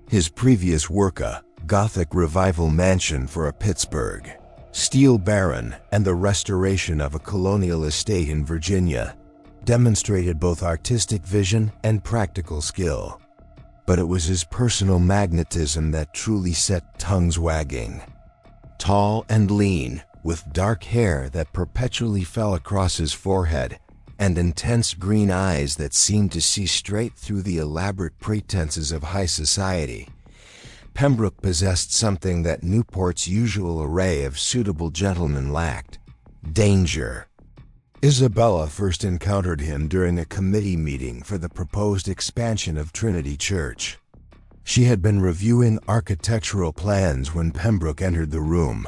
His previous work, a Gothic revival mansion for a Pittsburgh steel baron and the restoration of a colonial estate in Virginia, demonstrated both artistic vision and practical skill. But it was his personal magnetism that truly set tongues wagging. Tall and lean, with dark hair that perpetually fell across his forehead, and intense green eyes that seemed to see straight through the elaborate pretenses of high society, Pembroke possessed something that Newport's usual array of suitable gentlemen lacked: danger. Isabella first encountered him during a committee meeting for the proposed expansion of Trinity Church. She had been reviewing architectural plans when Pembroke entered the room,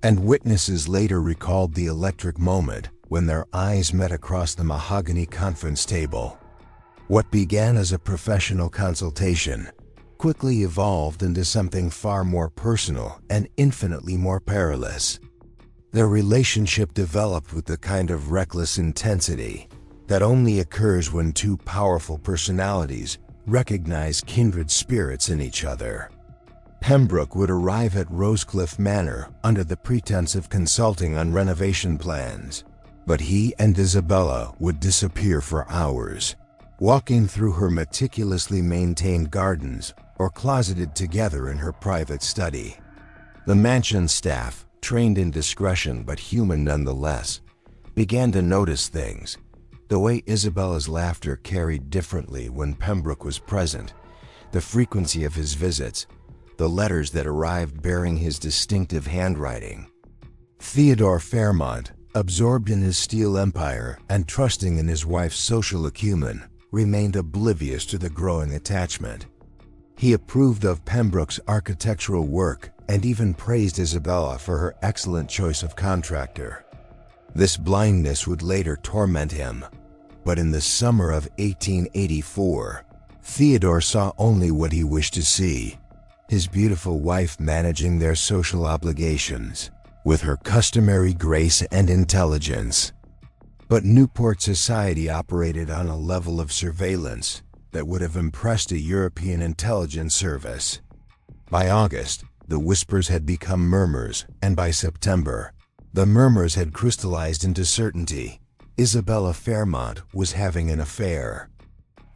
and witnesses later recalled the electric moment when their eyes met across the mahogany conference table. What began as a professional consultation quickly evolved into something far more personal and infinitely more perilous. Their relationship developed with the kind of reckless intensity that only occurs when two powerful personalities recognize kindred spirits in each other. Pembroke would arrive at Rosecliff Manor under the pretense of consulting on renovation plans, but he and Isabella would disappear for hours, walking through her meticulously maintained gardens or closeted together in her private study. The mansion staff, trained in discretion but human nonetheless, began to notice things. The way Isabella's laughter carried differently when Pembroke was present, the frequency of his visits, the letters that arrived bearing his distinctive handwriting. Theodore Fairmont, absorbed in his steel empire and trusting in his wife's social acumen, remained oblivious to the growing attachment. He approved of Pembroke's architectural work and even praised Isabella for her excellent choice of contractor. This blindness would later torment him, but in the summer of 1884, Theodore saw only what he wished to see: his beautiful wife managing their social obligations with her customary grace and intelligence. But Newport society operated on a level of surveillance that would have impressed a European intelligence service. By August, the whispers had become murmurs, and by September, the murmurs had crystallized into certainty. Isabella Fairmont was having an affair.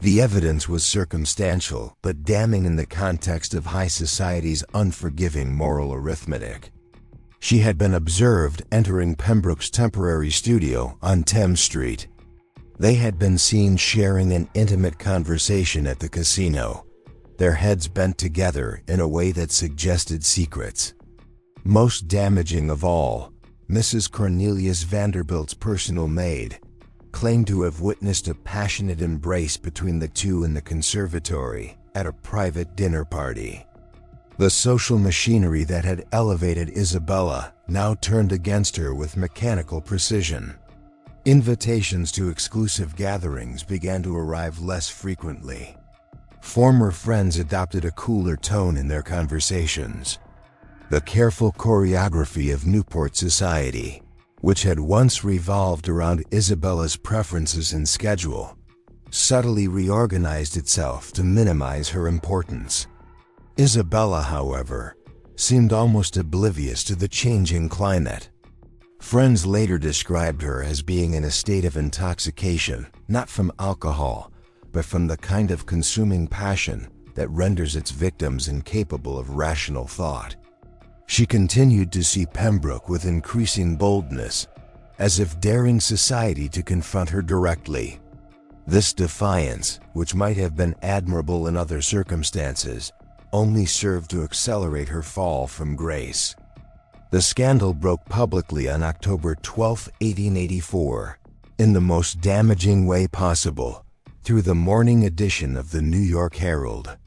The evidence was circumstantial, but damning in the context of high society's unforgiving moral arithmetic. She had been observed entering Pembroke's temporary studio on Thames Street. They had been seen sharing an intimate conversation at the casino, their heads bent together in a way that suggested secrets. Most damaging of all, Mrs. Cornelius Vanderbilt's personal maid claimed to have witnessed a passionate embrace between the two in the conservatory at a private dinner party. The social machinery that had elevated Isabella now turned against her with mechanical precision. Invitations to exclusive gatherings began to arrive less frequently. Former friends adopted a cooler tone in their conversations. The careful choreography of Newport society, which had once revolved around Isabella's preferences and schedule, subtly reorganized itself to minimize her importance. Isabella, however, seemed almost oblivious to the changing climate. Friends later described her as being in a state of intoxication, not from alcohol, but from the kind of consuming passion that renders its victims incapable of rational thought. She continued to see Pembroke with increasing boldness, as if daring society to confront her directly. This defiance, which might have been admirable in other circumstances, only served to accelerate her fall from grace. The scandal broke publicly on October 12, 1884, in the most damaging way possible, through the morning edition of the New York Herald.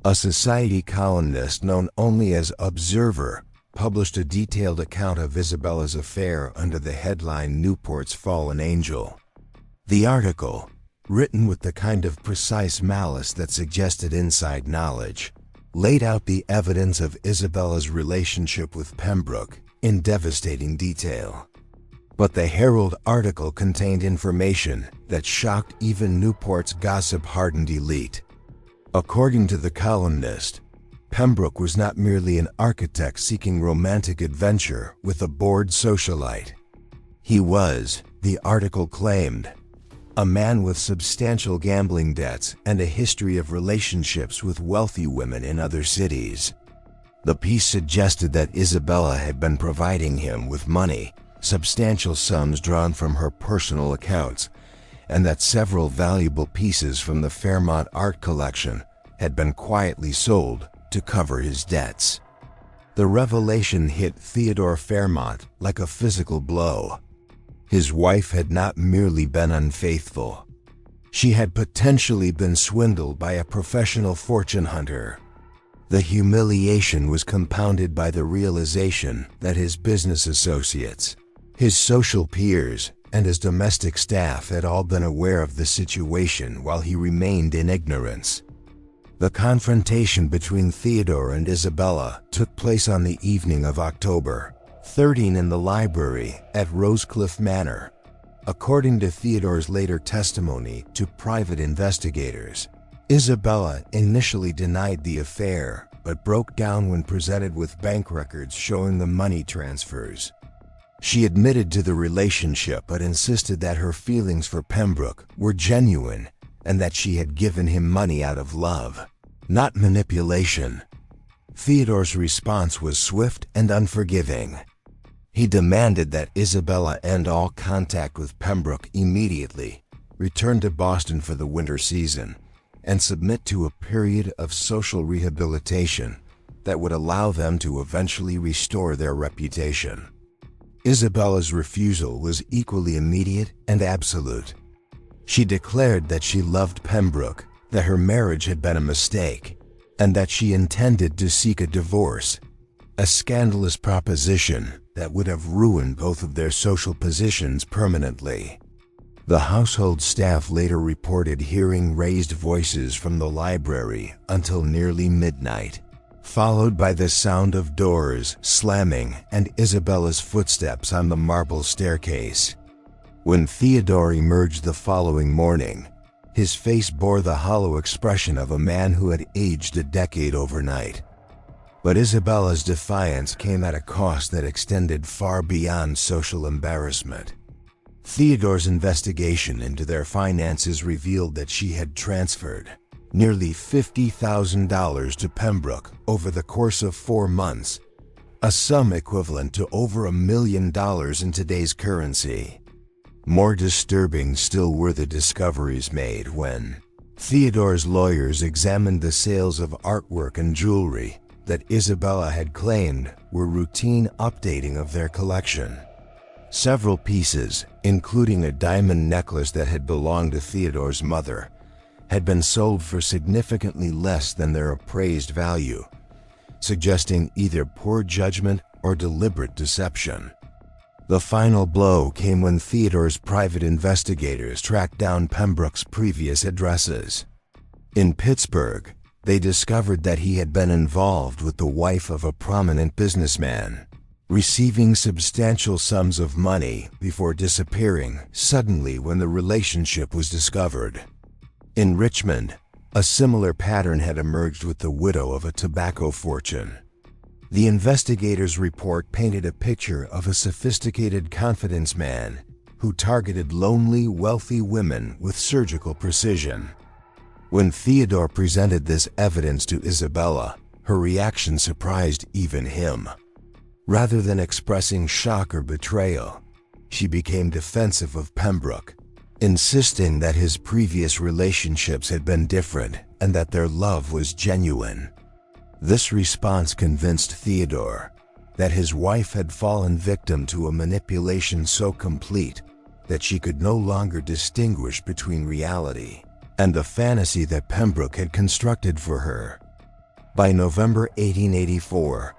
A society columnist known only as Observer published a detailed account of Isabella's affair under the headline "Newport's Fallen Angel." The article, written with the kind of precise malice that suggested inside knowledge, laid out the evidence of Isabella's relationship with Pembroke in devastating detail. But the Herald article contained information that shocked even Newport's gossip-hardened elite. According to the columnist, Pembroke was not merely an architect seeking romantic adventure with a bored socialite. He was, the article claimed, a man with substantial gambling debts and a history of relationships with wealthy women in other cities. The piece suggested that Isabella had been providing him with money, substantial sums drawn from her personal accounts, and that several valuable pieces from the Fairmont art collection had been quietly sold to cover his debts. The revelation hit Theodore Fairmont like a physical blow. His wife had not merely been unfaithful. She had potentially been swindled by a professional fortune hunter. The humiliation was compounded by the realization that his business associates, his social peers, and his domestic staff had all been aware of the situation while he remained in ignorance. The confrontation between Theodore and Isabella took place on the evening of October 13 in the library at Rosecliff Manor. According to Theodore's later testimony to private investigators, Isabella initially denied the affair, but broke down when presented with bank records showing the money transfers. She admitted to the relationship but insisted that her feelings for Pembroke were genuine and that she had given him money out of love, not manipulation. Theodore's response was swift and unforgiving. He demanded that Isabella end all contact with Pembroke immediately, return to Boston for the winter season, and submit to a period of social rehabilitation that would allow them to eventually restore their reputation. Isabella's refusal was equally immediate and absolute. She declared that she loved Pembroke, that her marriage had been a mistake, and that she intended to seek a divorce, a scandalous proposition that would have ruined both of their social positions permanently. The household staff later reported hearing raised voices from the library until nearly midnight, followed by the sound of doors slamming and Isabella's footsteps on the marble staircase. When Theodore emerged the following morning, his face bore the hollow expression of a man who had aged a decade overnight. But Isabella's defiance came at a cost that extended far beyond social embarrassment. Theodore's investigation into their finances revealed that she had transferred nearly $50,000 to Pembroke over the course of 4 months, a sum equivalent to over $1 million in today's currency. More disturbing still were the discoveries made when Theodore's lawyers examined the sales of artwork and jewelry that Isabella had claimed were routine updating of their collection. Several pieces, including a diamond necklace that had belonged to Theodore's mother, had been sold for significantly less than their appraised value, suggesting either poor judgment or deliberate deception. The final blow came when Theodore's private investigators tracked down Pembroke's previous addresses. In Pittsburgh, they discovered that he had been involved with the wife of a prominent businessman, receiving substantial sums of money before disappearing suddenly when the relationship was discovered. In Richmond, a similar pattern had emerged with the widow of a tobacco fortune. The investigators' report painted a picture of a sophisticated confidence man who targeted lonely, wealthy women with surgical precision. When Theodore presented this evidence to Isabella, her reaction surprised even him. Rather than expressing shock or betrayal, she became defensive of Pembroke, insisting that his previous relationships had been different and that their love was genuine. This response convinced Theodore that his wife had fallen victim to a manipulation so complete that she could no longer distinguish between reality and the fantasy that Pembroke had constructed for her. By November 1884,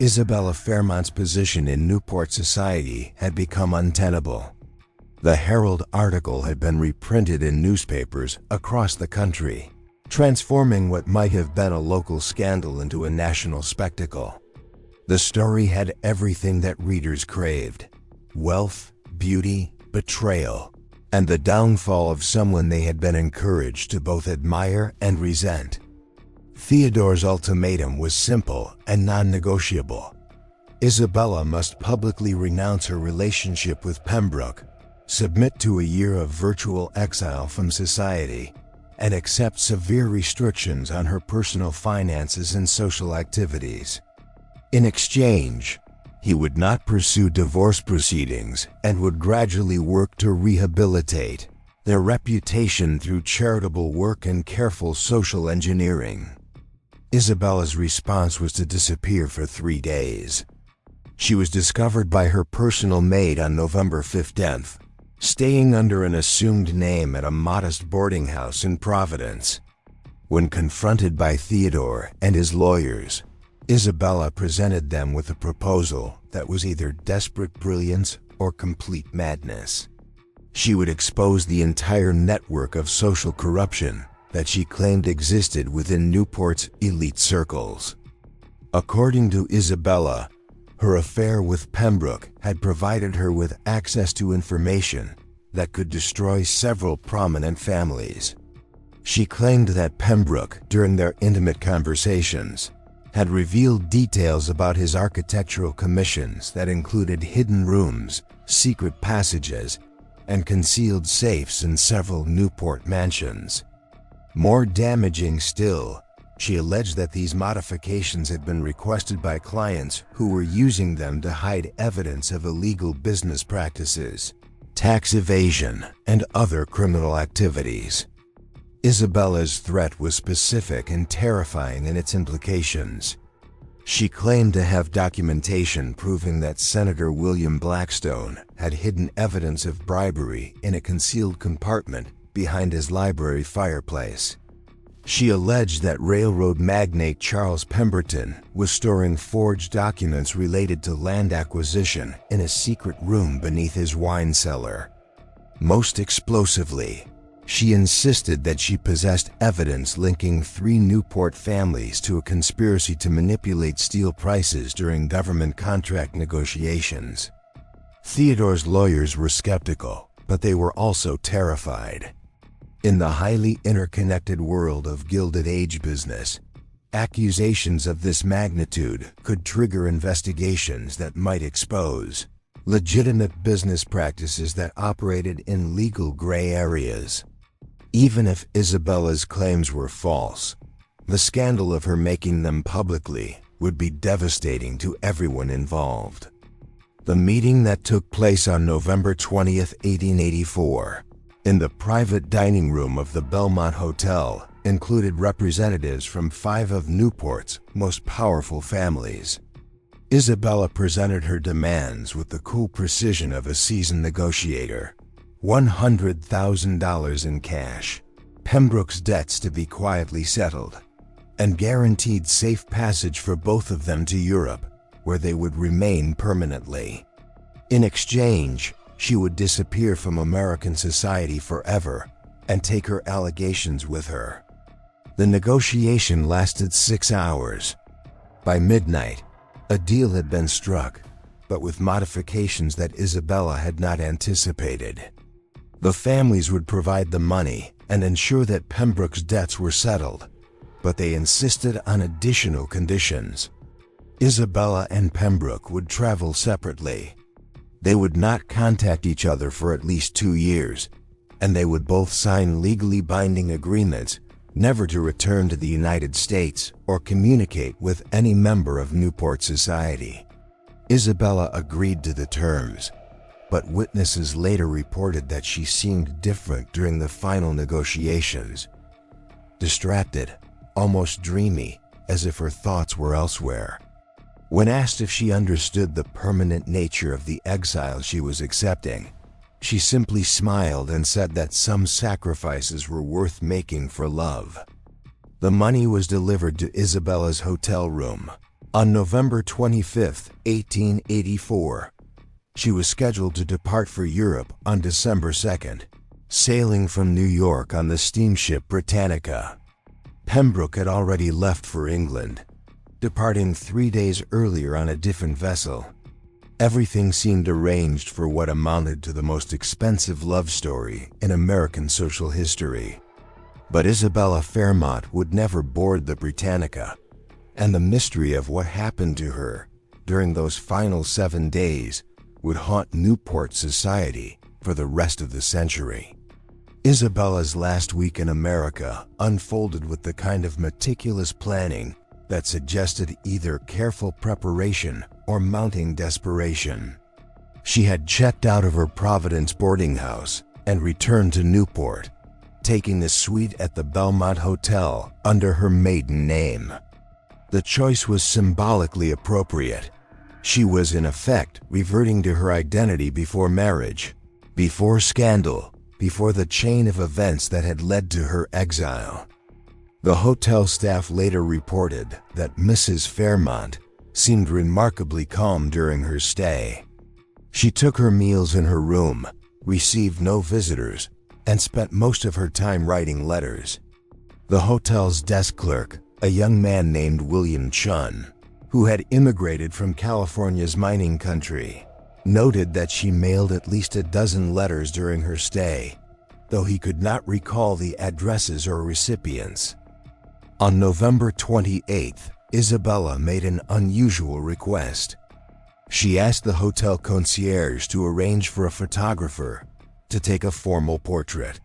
Isabella Fairmont's position in Newport society had become untenable. The Herald article had been reprinted in newspapers across the country, transforming what might have been a local scandal into a national spectacle. The story had everything that readers craved: wealth, beauty, betrayal, and the downfall of someone they had been encouraged to both admire and resent. Theodore's ultimatum was simple and non-negotiable. Isabella must publicly renounce her relationship with Pembroke, submit to a year of virtual exile from society, and accept severe restrictions on her personal finances and social activities. In exchange, he would not pursue divorce proceedings and would gradually work to rehabilitate their reputation through charitable work and careful social engineering. Isabella's response was to disappear for 3 days. She was discovered by her personal maid on November 15th, staying under an assumed name at a modest boarding house in Providence. When confronted by Theodore and his lawyers, Isabella presented them with a proposal that was either desperate brilliance or complete madness. She would expose the entire network of social corruption that she claimed existed within Newport's elite circles. According to Isabella, her affair with Pembroke had provided her with access to information that could destroy several prominent families. She claimed that Pembroke, during their intimate conversations, had revealed details about his architectural commissions that included hidden rooms, secret passages, and concealed safes in several Newport mansions. More damaging still, she alleged that these modifications had been requested by clients who were using them to hide evidence of illegal business practices, tax evasion, and other criminal activities. Isabella's threat was specific and terrifying in its implications. She claimed to have documentation proving that Senator William Blackstone had hidden evidence of bribery in a concealed compartment behind his library fireplace. She alleged that railroad magnate Charles Pemberton was storing forged documents related to land acquisition in a secret room beneath his wine cellar. Most explosively, she insisted that she possessed evidence linking 3 Newport families to a conspiracy to manipulate steel prices during government contract negotiations. Theodore's lawyers were skeptical, but they were also terrified. In the highly interconnected world of Gilded Age business, accusations of this magnitude could trigger investigations that might expose legitimate business practices that operated in legal gray areas. Even if Isabella's claims were false, the scandal of her making them publicly would be devastating to everyone involved. The meeting that took place on November 20, 1884, in the private dining room of the Belmont Hotel, included representatives from 5 of Newport's most powerful families. Isabella presented her demands with the cool precision of a seasoned negotiator. $100,000 in cash, Pembroke's debts to be quietly settled, and guaranteed safe passage for both of them to Europe, where they would remain permanently. In exchange, she would disappear from American society forever and take her allegations with her. The negotiation lasted 6 hours. By midnight, a deal had been struck, but with modifications that Isabella had not anticipated. The families would provide the money and ensure that Pembroke's debts were settled, but they insisted on additional conditions. Isabella and Pembroke would travel separately. They would not contact each other for at least 2 years, and they would both sign legally binding agreements never to return to the United States or communicate with any member of Newport society. Isabella agreed to the terms, but witnesses later reported that she seemed different during the final negotiations. Distracted, almost dreamy, as if her thoughts were elsewhere. When asked if she understood the permanent nature of the exile she was accepting, she simply smiled and said that some sacrifices were worth making for love. The money was delivered to Isabella's hotel room. On November 25, 1884, she was scheduled to depart for Europe on December 2nd, sailing from New York on the steamship Britannica. Pembroke had already left for England, departing 3 days earlier on a different vessel. Everything seemed arranged for what amounted to the most expensive love story in American social history. But Isabella Fairmont would never board the Britannica, and the mystery of what happened to her during those final 7 days would haunt Newport society for the rest of the century. Isabella's last week in America unfolded with the kind of meticulous planning that suggested either careful preparation or mounting desperation. She had checked out of her Providence boarding house and returned to Newport, taking the suite at the Belmont Hotel under her maiden name. The choice was symbolically appropriate. She was in effect reverting to her identity before marriage, before scandal, before the chain of events that had led to her exile. The hotel staff later reported that Mrs. Fairmont seemed remarkably calm during her stay. She took her meals in her room, received no visitors, and spent most of her time writing letters. The hotel's desk clerk, a young man named William Chun, who had immigrated from California's mining country, noted that she mailed at least a dozen letters during her stay, though he could not recall the addresses or recipients. On November 28, Isabella made an unusual request. She asked the hotel concierge to arrange for a photographer to take a formal portrait.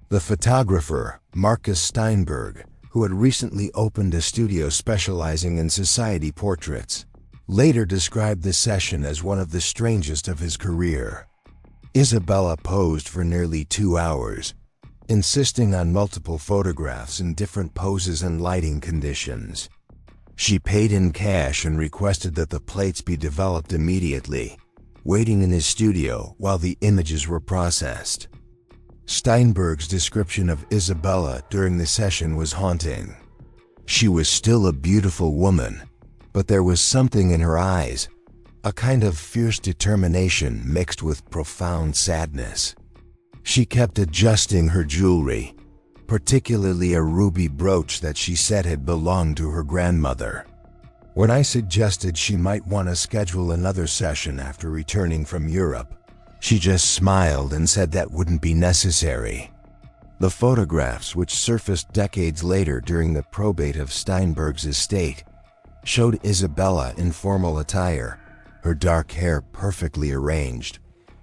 The photographer, Marcus Steinberg, who had recently opened a studio specializing in society portraits, later described the session as one of the strangest of his career. Isabella posed for nearly 2 hours, insisting on multiple photographs in different poses and lighting conditions. She paid in cash and requested that the plates be developed immediately, waiting in his studio while the images were processed. Steinberg's description of Isabella during the session was haunting. She was still a beautiful woman, but there was something in her eyes, a kind of fierce determination mixed with profound sadness. She kept adjusting her jewelry, particularly a ruby brooch that she said had belonged to her grandmother. When I suggested she might want to schedule another session after returning from Europe, she just smiled and said that wouldn't be necessary. The photographs, which surfaced decades later during the probate of Steinberg's estate, showed Isabella in formal attire, her dark hair perfectly arranged,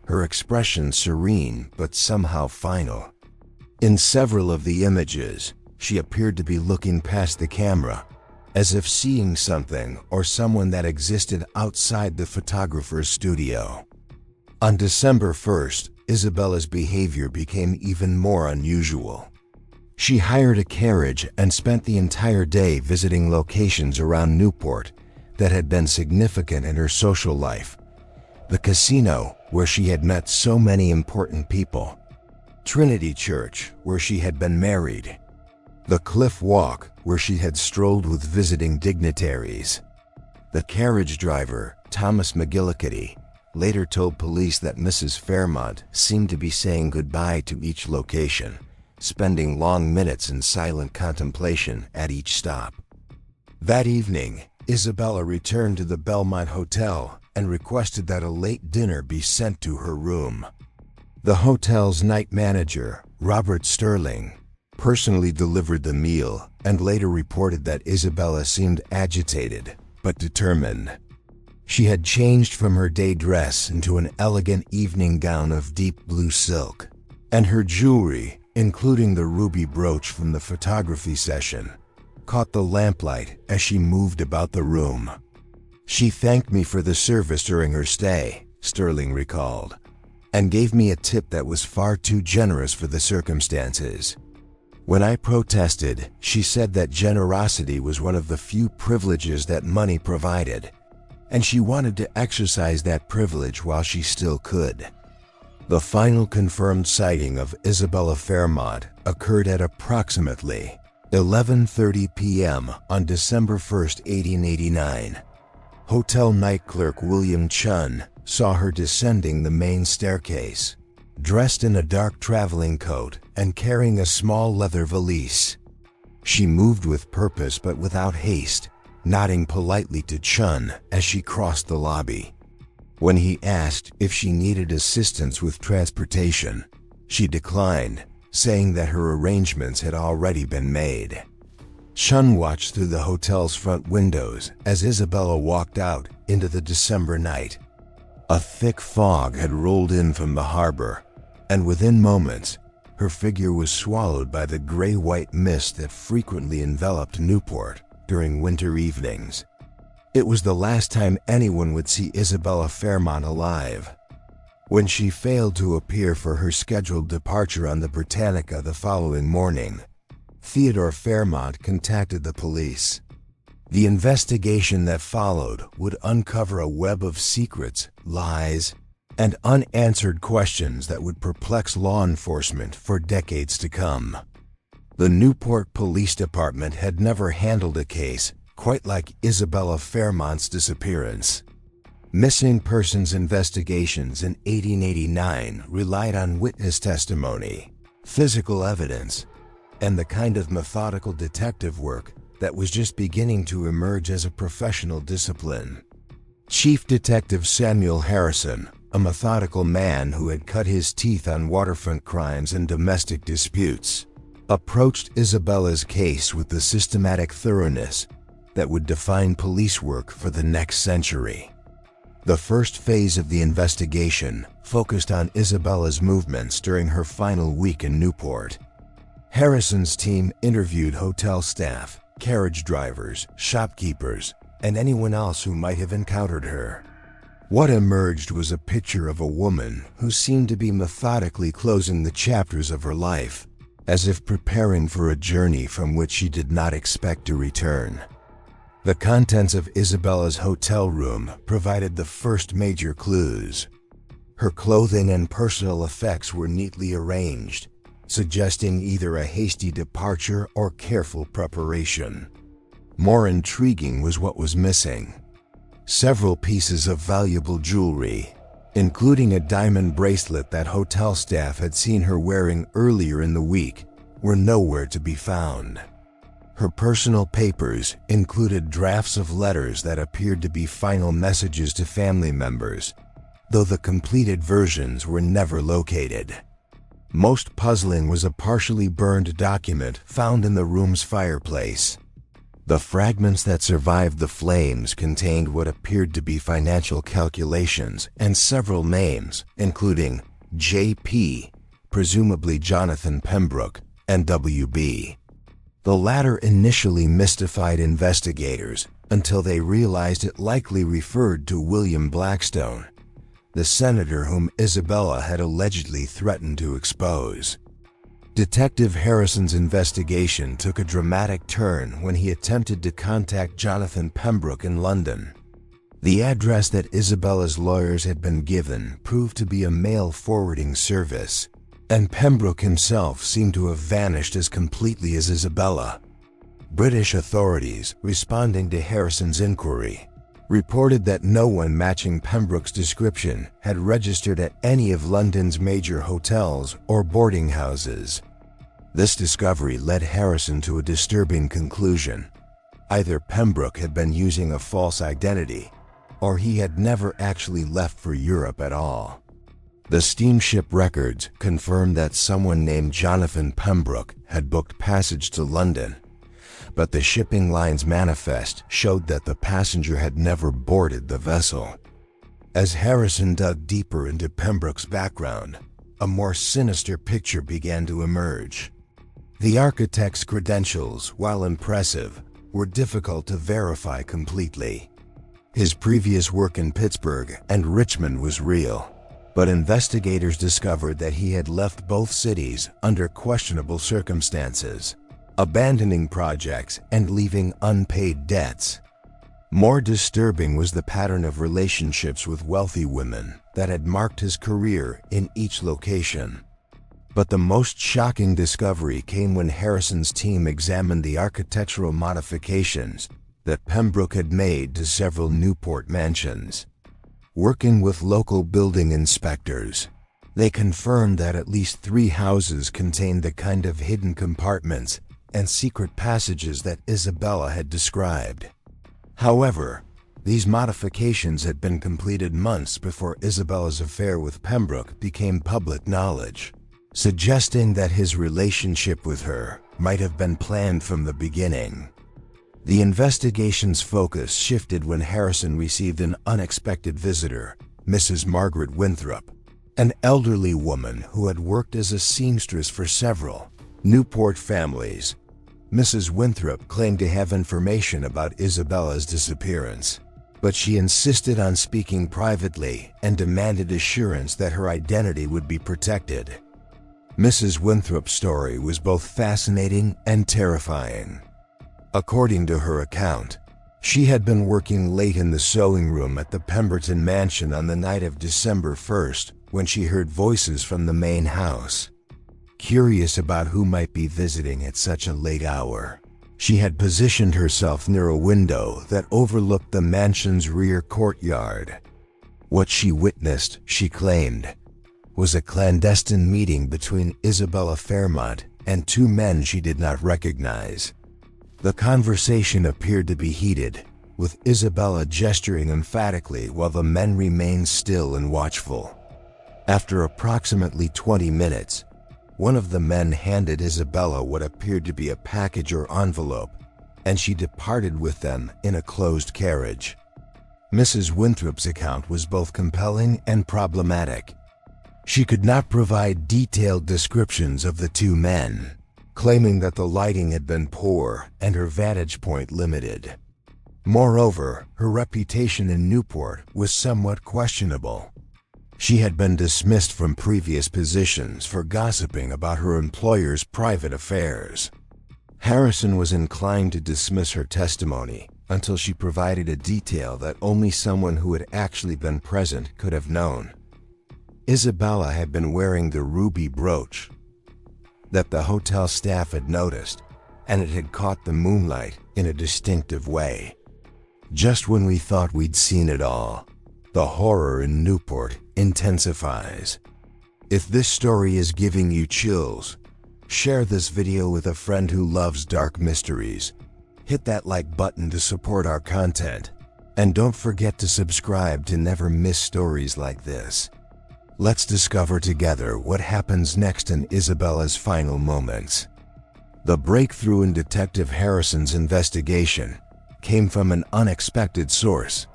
her expression serene but somehow final. In several of the images, she appeared to be looking past the camera, as if seeing something or someone that existed outside the photographer's studio. On December 1st, Isabella's behavior became even more unusual. She hired a carriage and spent the entire day visiting locations around Newport that had been significant in her social life. The casino, where she had met so many important people. Trinity Church, where she had been married. The Cliff Walk, where she had strolled with visiting dignitaries. The carriage driver, Thomas McGillicuddy, later told police that Mrs. Fairmont seemed to be saying goodbye to each location, spending long minutes in silent contemplation at each stop. That evening, Isabella returned to the Belmont Hotel and requested that a late dinner be sent to her room. The hotel's night manager, Robert Sterling, personally delivered the meal and later reported that Isabella seemed agitated but determined. She had changed from her day dress into an elegant evening gown of deep blue silk, and her jewelry, including the ruby brooch from the photography session, caught the lamplight as she moved about the room. She thanked me for the service during her stay, Sterling recalled, and gave me a tip that was far too generous for the circumstances. When I protested, she said that generosity was one of the few privileges that money provided, and she wanted to exercise that privilege while she still could. The final confirmed sighting of Isabella Fairmont occurred at approximately 11:30 p.m. on December 1, 1889. Hotel night clerk William Chun saw her descending the main staircase, dressed in a dark traveling coat and carrying a small leather valise. She moved with purpose but without haste, nodding politely to Chun as she crossed the lobby. When he asked if she needed assistance with transportation, she declined, saying that her arrangements had already been made. Chun watched through the hotel's front windows as Isabella walked out into the December night. A thick fog had rolled in from the harbor, and within moments, her figure was swallowed by the gray-white mist that frequently enveloped Newport during winter evenings. It was the last time anyone would see Isabella Fairmont alive. When she failed to appear for her scheduled departure on the Britannica the following morning, Theodore Fairmont contacted the police. The investigation that followed would uncover a web of secrets, lies, and unanswered questions that would perplex law enforcement for decades to come. The Newport Police Department had never handled a case quite like Isabella Fairmont's disappearance. Missing persons investigations in 1889 relied on witness testimony, physical evidence, and the kind of methodical detective work that was just beginning to emerge as a professional discipline. Chief Detective Samuel Harrison, a methodical man who had cut his teeth on waterfront crimes and domestic disputes, approached Isabella's case with the systematic thoroughness that would define police work for the next century. The first phase of the investigation focused on Isabella's movements during her final week in Newport. Harrison's team interviewed hotel staff, carriage drivers, shopkeepers, and anyone else who might have encountered her. What emerged was a picture of a woman who seemed to be methodically closing the chapters of her life, as if preparing for a journey from which she did not expect to return. The contents of Isabella's hotel room provided the first major clues. Her clothing and personal effects were neatly arranged, suggesting either a hasty departure or careful preparation. More intriguing was what was missing. Several pieces of valuable jewelry, including a diamond bracelet that hotel staff had seen her wearing earlier in the week, were nowhere to be found. Her personal papers included drafts of letters that appeared to be final messages to family members, though the completed versions were never located. Most puzzling was a partially burned document found in the room's fireplace. The fragments that survived the flames contained what appeared to be financial calculations and several names, including J.P., presumably Jonathan Pembroke, and W.B. The latter initially mystified investigators until they realized it likely referred to William Blackstone, the senator whom Isabella had allegedly threatened to expose. Detective Harrison's investigation took a dramatic turn when he attempted to contact Jonathan Pembroke in London. The address that Isabella's lawyers had been given proved to be a mail forwarding service, and Pembroke himself seemed to have vanished as completely as Isabella. British authorities, responding to Harrison's inquiry, reported that no one matching Pembroke's description had registered at any of London's major hotels or boarding houses. This discovery led Harrison to a disturbing conclusion. Either Pembroke had been using a false identity, or he had never actually left for Europe at all. The steamship records confirmed that someone named Jonathan Pembroke had booked passage to London, but the shipping line's manifest showed that the passenger had never boarded the vessel. As Harrison dug deeper into Pembroke's background, a more sinister picture began to emerge. The architect's credentials, while impressive, were difficult to verify completely. His previous work in Pittsburgh and Richmond was real, but investigators discovered that he had left both cities under questionable circumstances, abandoning projects and leaving unpaid debts. More disturbing was the pattern of relationships with wealthy women that had marked his career in each location. But the most shocking discovery came when Harrison's team examined the architectural modifications that Pembroke had made to several Newport mansions. Working with local building inspectors, they confirmed that at least 3 houses contained the kind of hidden compartments and secret passages that Isabella had described. However, these modifications had been completed months before Isabella's affair with Pembroke became public knowledge, suggesting that his relationship with her might have been planned from the beginning. The investigation's focus shifted when Harrison received an unexpected visitor, Mrs. Margaret Winthrop, an elderly woman who had worked as a seamstress for several Newport families. Mrs. Winthrop claimed to have information about Isabella's disappearance, but she insisted on speaking privately and demanded assurance that her identity would be protected. Mrs. Winthrop's story was both fascinating and terrifying. According to her account, she had been working late in the sewing room at the Pemberton mansion on the night of December 1st when she heard voices from the main house. Curious about who might be visiting at such a late hour, she had positioned herself near a window that overlooked the mansion's rear courtyard. What she witnessed, she claimed, was a clandestine meeting between Isabella Fairmont and 2 men she did not recognize. The conversation appeared to be heated, with Isabella gesturing emphatically while the men remained still and watchful. After approximately 20 minutes, one of the men handed Isabella what appeared to be a package or envelope, and she departed with them in a closed carriage. Mrs. Winthrop's account was both compelling and problematic. She could not provide detailed descriptions of the two men, claiming that the lighting had been poor and her vantage point limited. Moreover, her reputation in Newport was somewhat questionable. She had been dismissed from previous positions for gossiping about her employer's private affairs. Harrison was inclined to dismiss her testimony until she provided a detail that only someone who had actually been present could have known. Isabella had been wearing the ruby brooch that the hotel staff had noticed, and it had caught the moonlight in a distinctive way. Just when we thought we'd seen it all, the horror in Newport intensifies. If this story is giving you chills, share this video with a friend who loves dark mysteries. Hit that like button to support our content, and don't forget to subscribe to never miss stories like this. Let's discover together what happens next in Isabella's final moments. The breakthrough in Detective Harrison's investigation came from an unexpected source: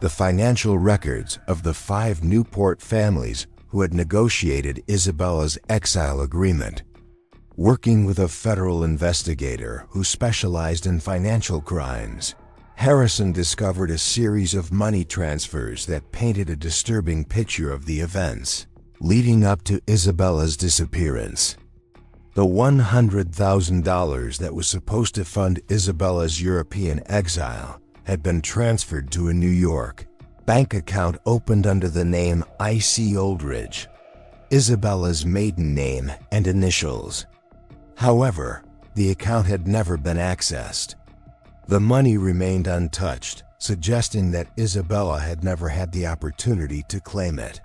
the financial records of the 5 Newport families who had negotiated Isabella's exile agreement. Working with a federal investigator who specialized in financial crimes, Harrison discovered a series of money transfers that painted a disturbing picture of the events leading up to Isabella's disappearance. The $100,000 that was supposed to fund Isabella's European exile had been transferred to a New York bank account opened under the name I.C. Oldridge, Isabella's maiden name and initials. However, the account had never been accessed. The money remained untouched, suggesting that Isabella had never had the opportunity to claim it.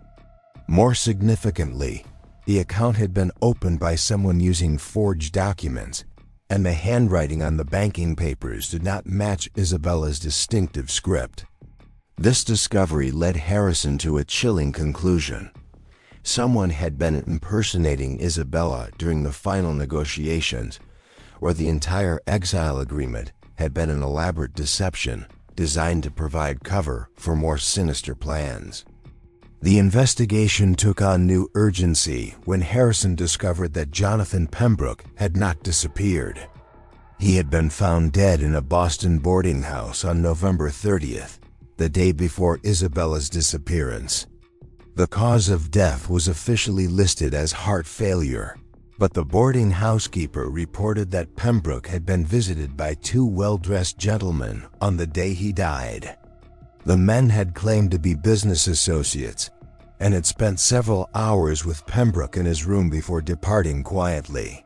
More significantly, the account had been opened by someone using forged documents, and the handwriting on the banking papers did not match Isabella's distinctive script. This discovery led Harrison to a chilling conclusion. Someone had been impersonating Isabella during the final negotiations, where the entire exile agreement had been an elaborate deception designed to provide cover for more sinister plans. The investigation took on new urgency when Harrison discovered that Jonathan Pembroke had not disappeared. He had been found dead in a Boston boarding house on November 30th, the day before Isabella's disappearance. The cause of death was officially listed as heart failure, but the boarding housekeeper reported that Pembroke had been visited by 2 well-dressed gentlemen on the day he died. The men had claimed to be business associates and had spent several hours with Pembroke in his room before departing quietly.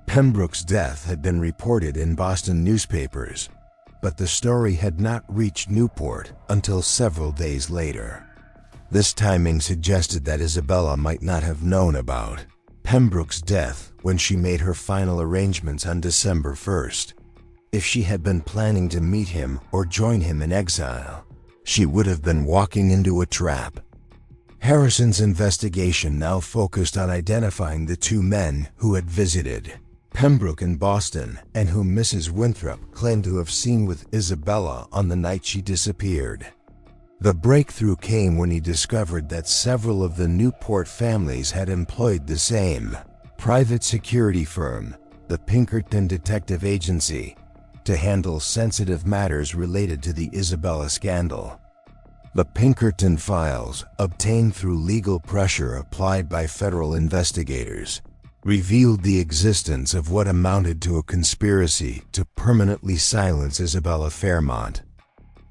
Pembroke's death had been reported in Boston newspapers, but the story had not reached Newport until several days later. This timing suggested that Isabella might not have known about Pembroke's death when she made her final arrangements on December 1st. If she had been planning to meet him or join him in exile, she would have been walking into a trap. Harrison's investigation now focused on identifying the 2 men who had visited Pembroke in Boston and whom Mrs. Winthrop claimed to have seen with Isabella on the night she disappeared. The breakthrough came when he discovered that several of the Newport families had employed the same private security firm, the Pinkerton Detective Agency, to handle sensitive matters related to the Isabella scandal. The Pinkerton files, obtained through legal pressure applied by federal investigators, revealed the existence of what amounted to a conspiracy to permanently silence Isabella Fairmont.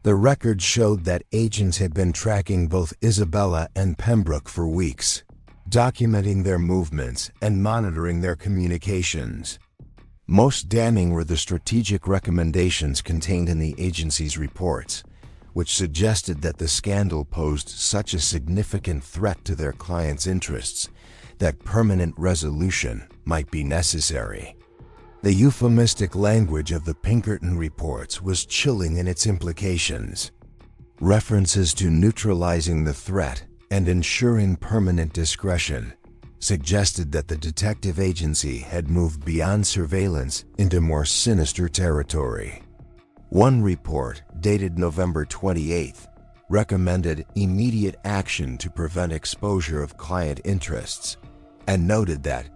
The records showed that agents had been tracking both Isabella and Pembroke for weeks, documenting their movements and monitoring their communications. Most damning were the strategic recommendations contained in the agency's reports, which suggested that the scandal posed such a significant threat to their clients' interests that permanent resolution might be necessary. The euphemistic language of the Pinkerton reports was chilling in its implications. References to neutralizing the threat and ensuring permanent discretion suggested that the detective agency had moved beyond surveillance into more sinister territory. One report, dated November 28th, recommended immediate action to prevent exposure of client interests, and noted that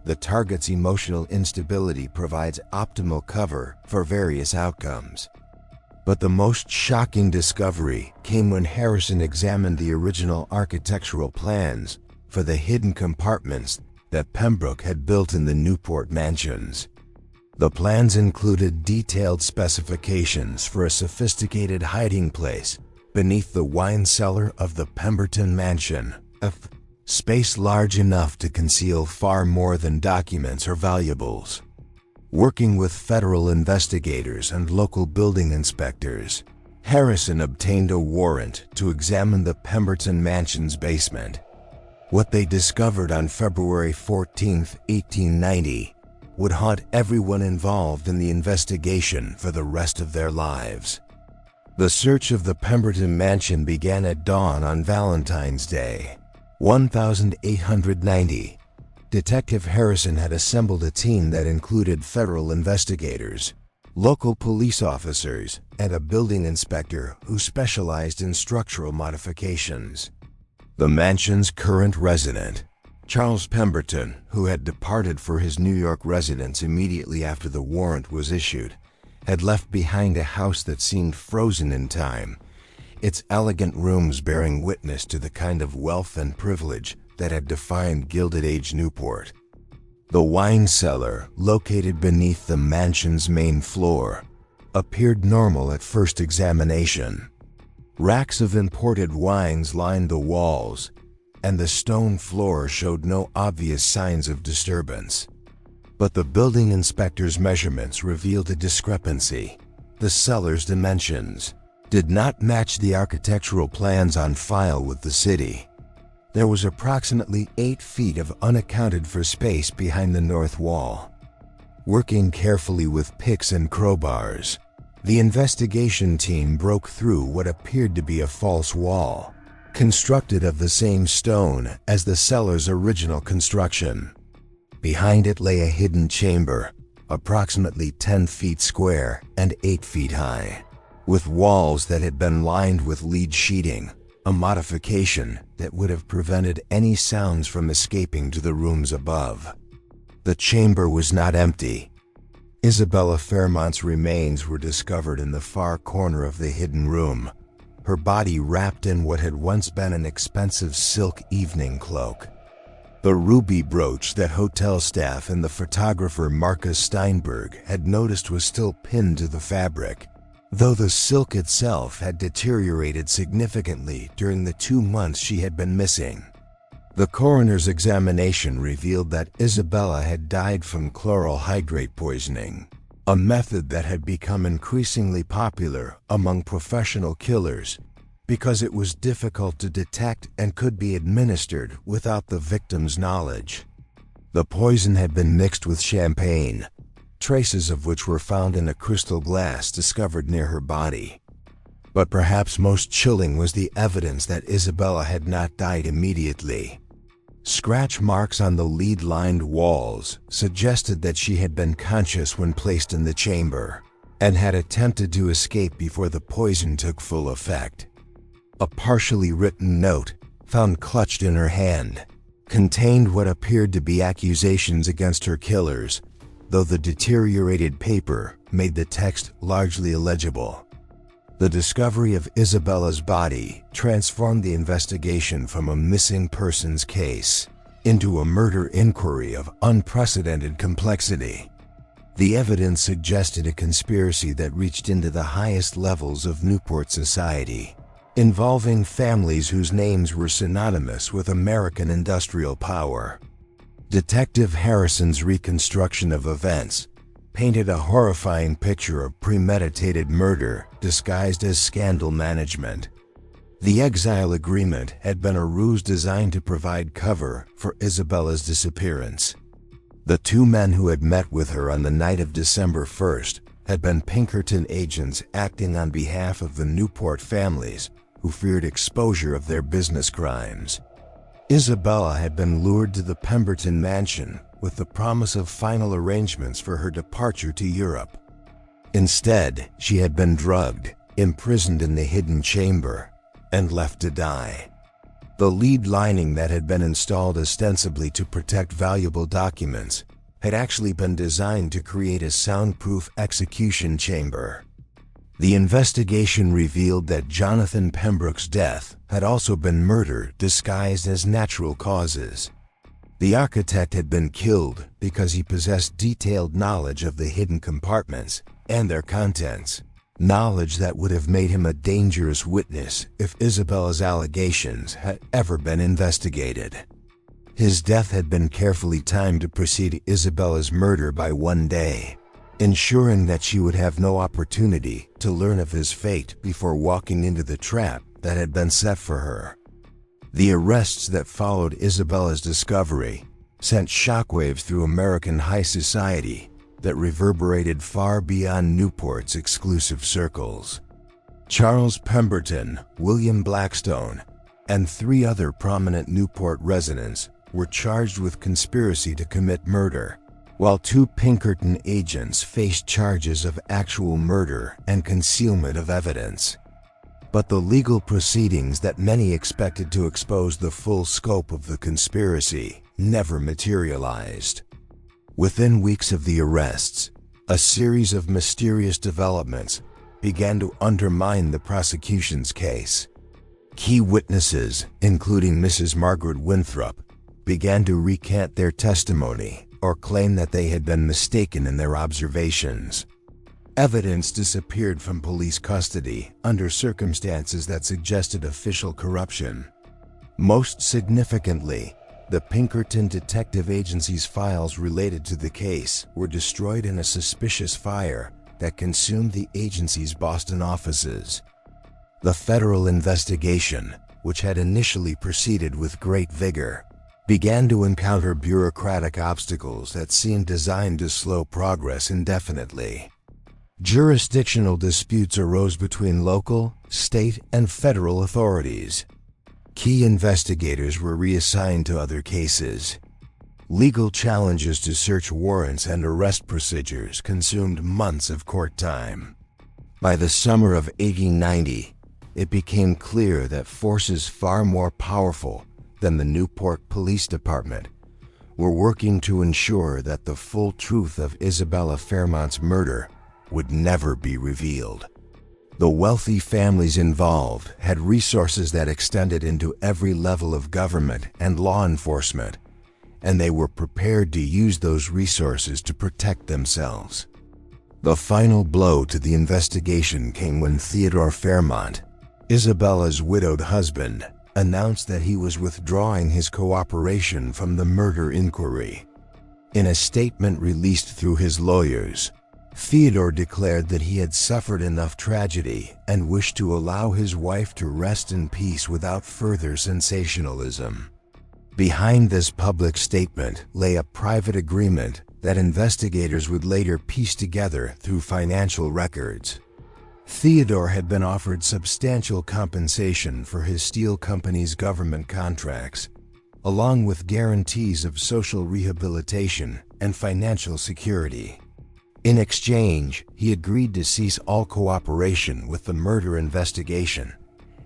the target's emotional instability provides optimal cover for various outcomes. But the most shocking discovery came when Harrison examined the original architectural plans for the hidden compartments that Pembroke had built in the Newport mansions. The plans included detailed specifications for a sophisticated hiding place beneath the wine cellar of the Pemberton Mansion, a space large enough to conceal far more than documents or valuables. Working with federal investigators and local building inspectors, Harrison obtained a warrant to examine the Pemberton Mansion's basement. What they discovered on February 14, 1890, would haunt everyone involved in the investigation for the rest of their lives. The search of the Pemberton Mansion began at dawn on Valentine's Day, 1890. Detective Harrison had assembled a team that included federal investigators, local police officers, and a building inspector who specialized in structural modifications. The mansion's current resident, Charles Pemberton, who had departed for his New York residence immediately after the warrant was issued, had left behind a house that seemed frozen in time, its elegant rooms bearing witness to the kind of wealth and privilege that had defined Gilded Age Newport. The wine cellar, located beneath the mansion's main floor, appeared normal at first examination. Racks of imported wines lined the walls, and the stone floor showed no obvious signs of disturbance. But the building inspector's measurements revealed a discrepancy. The cellar's dimensions did not match the architectural plans on file with the city. There was approximately 8 feet of unaccounted for space behind the north wall. Working carefully with picks and crowbars, the investigation team broke through what appeared to be a false wall, constructed of the same stone as the cellar's original construction. Behind it lay a hidden chamber, approximately 10 feet square and 8 feet high, with walls that had been lined with lead sheeting, a modification that would have prevented any sounds from escaping to the rooms above. The chamber was not empty. Isabella Fairmont's remains were discovered in the far corner of the hidden room, her body wrapped in what had once been an expensive silk evening cloak. The ruby brooch that hotel staff and the photographer Marcus Steinberg had noticed was still pinned to the fabric, though the silk itself had deteriorated significantly during the 2 months she had been missing. The coroner's examination revealed that Isabella had died from chloral hydrate poisoning, a method that had become increasingly popular among professional killers because it was difficult to detect and could be administered without the victim's knowledge. The poison had been mixed with champagne, traces of which were found in a crystal glass discovered near her body. But perhaps most chilling was the evidence that Isabella had not died immediately. Scratch marks on the lead-lined walls suggested that she had been conscious when placed in the chamber, and had attempted to escape before the poison took full effect. A partially written note, found clutched in her hand, contained what appeared to be accusations against her killers, though the deteriorated paper made the text largely illegible. The discovery of Isabella's body transformed the investigation from a missing persons case into a murder inquiry of unprecedented complexity. The evidence suggested a conspiracy that reached into the highest levels of Newport society, involving families whose names were synonymous with American industrial power. Detective Harrison's reconstruction of events painted a horrifying picture of premeditated murder disguised as scandal management. The exile agreement had been a ruse designed to provide cover for Isabella's disappearance. The 2 men who had met with her on the night of December 1st had been Pinkerton agents acting on behalf of the Newport families who feared exposure of their business crimes. Isabella had been lured to the Pemberton mansion with the promise of final arrangements for her departure to Europe. Instead, she had been drugged, imprisoned in the hidden chamber, and left to die. The lead lining that had been installed ostensibly to protect valuable documents had actually been designed to create a soundproof execution chamber. The investigation revealed that Jonathan Pembroke's death had also been murder disguised as natural causes. The architect had been killed because he possessed detailed knowledge of the hidden compartments and their contents, knowledge that would have made him a dangerous witness if Isabella's allegations had ever been investigated. His death had been carefully timed to precede Isabella's murder by 1 day, ensuring that she would have no opportunity to learn of his fate before walking into the trap that had been set for her. The arrests that followed Isabella's discovery sent shockwaves through American high society that reverberated far beyond Newport's exclusive circles. Charles Pemberton, William Blackstone, and 3 other prominent Newport residents were charged with conspiracy to commit murder, while 2 Pinkerton agents faced charges of actual murder and concealment of evidence. But the legal proceedings that many expected to expose the full scope of the conspiracy never materialized. Within weeks of the arrests, a series of mysterious developments began to undermine the prosecution's case. Key witnesses, including Mrs. Margaret Winthrop, began to recant their testimony or claim that they had been mistaken in their observations. Evidence disappeared from police custody under circumstances that suggested official corruption. Most significantly, the Pinkerton Detective Agency's files related to the case were destroyed in a suspicious fire that consumed the agency's Boston offices. The federal investigation, which had initially proceeded with great vigor, began to encounter bureaucratic obstacles that seemed designed to slow progress indefinitely. Jurisdictional disputes arose between local, state, and federal authorities. Key investigators were reassigned to other cases. Legal challenges to search warrants and arrest procedures consumed months of court time. By the summer of 1890, it became clear that forces far more powerful than the Newport Police Department were working to ensure that the full truth of Isabella Fairmont's murder would never be revealed. The wealthy families involved had resources that extended into every level of government and law enforcement, and they were prepared to use those resources to protect themselves. The final blow to the investigation came when Theodore Fairmont, Isabella's widowed husband, announced that he was withdrawing his cooperation from the murder inquiry. In a statement released through his lawyers, Theodore declared that he had suffered enough tragedy and wished to allow his wife to rest in peace without further sensationalism. Behind this public statement lay a private agreement that investigators would later piece together through financial records. Theodore had been offered substantial compensation for his steel company's government contracts, along with guarantees of social rehabilitation and financial security. In exchange, he agreed to cease all cooperation with the murder investigation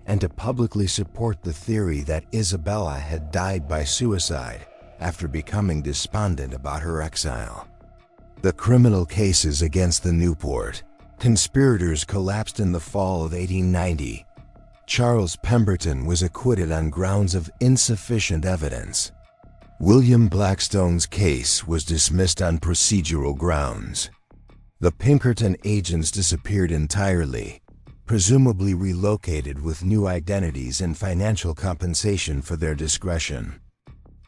and to publicly support the theory that Isabella had died by suicide after becoming despondent about her exile. The criminal cases against the Newport conspirators collapsed in the fall of 1890. Charles Pemberton was acquitted on grounds of insufficient evidence. William Blackstone's case was dismissed on procedural grounds. The Pinkerton agents disappeared entirely, presumably relocated with new identities and financial compensation for their discretion.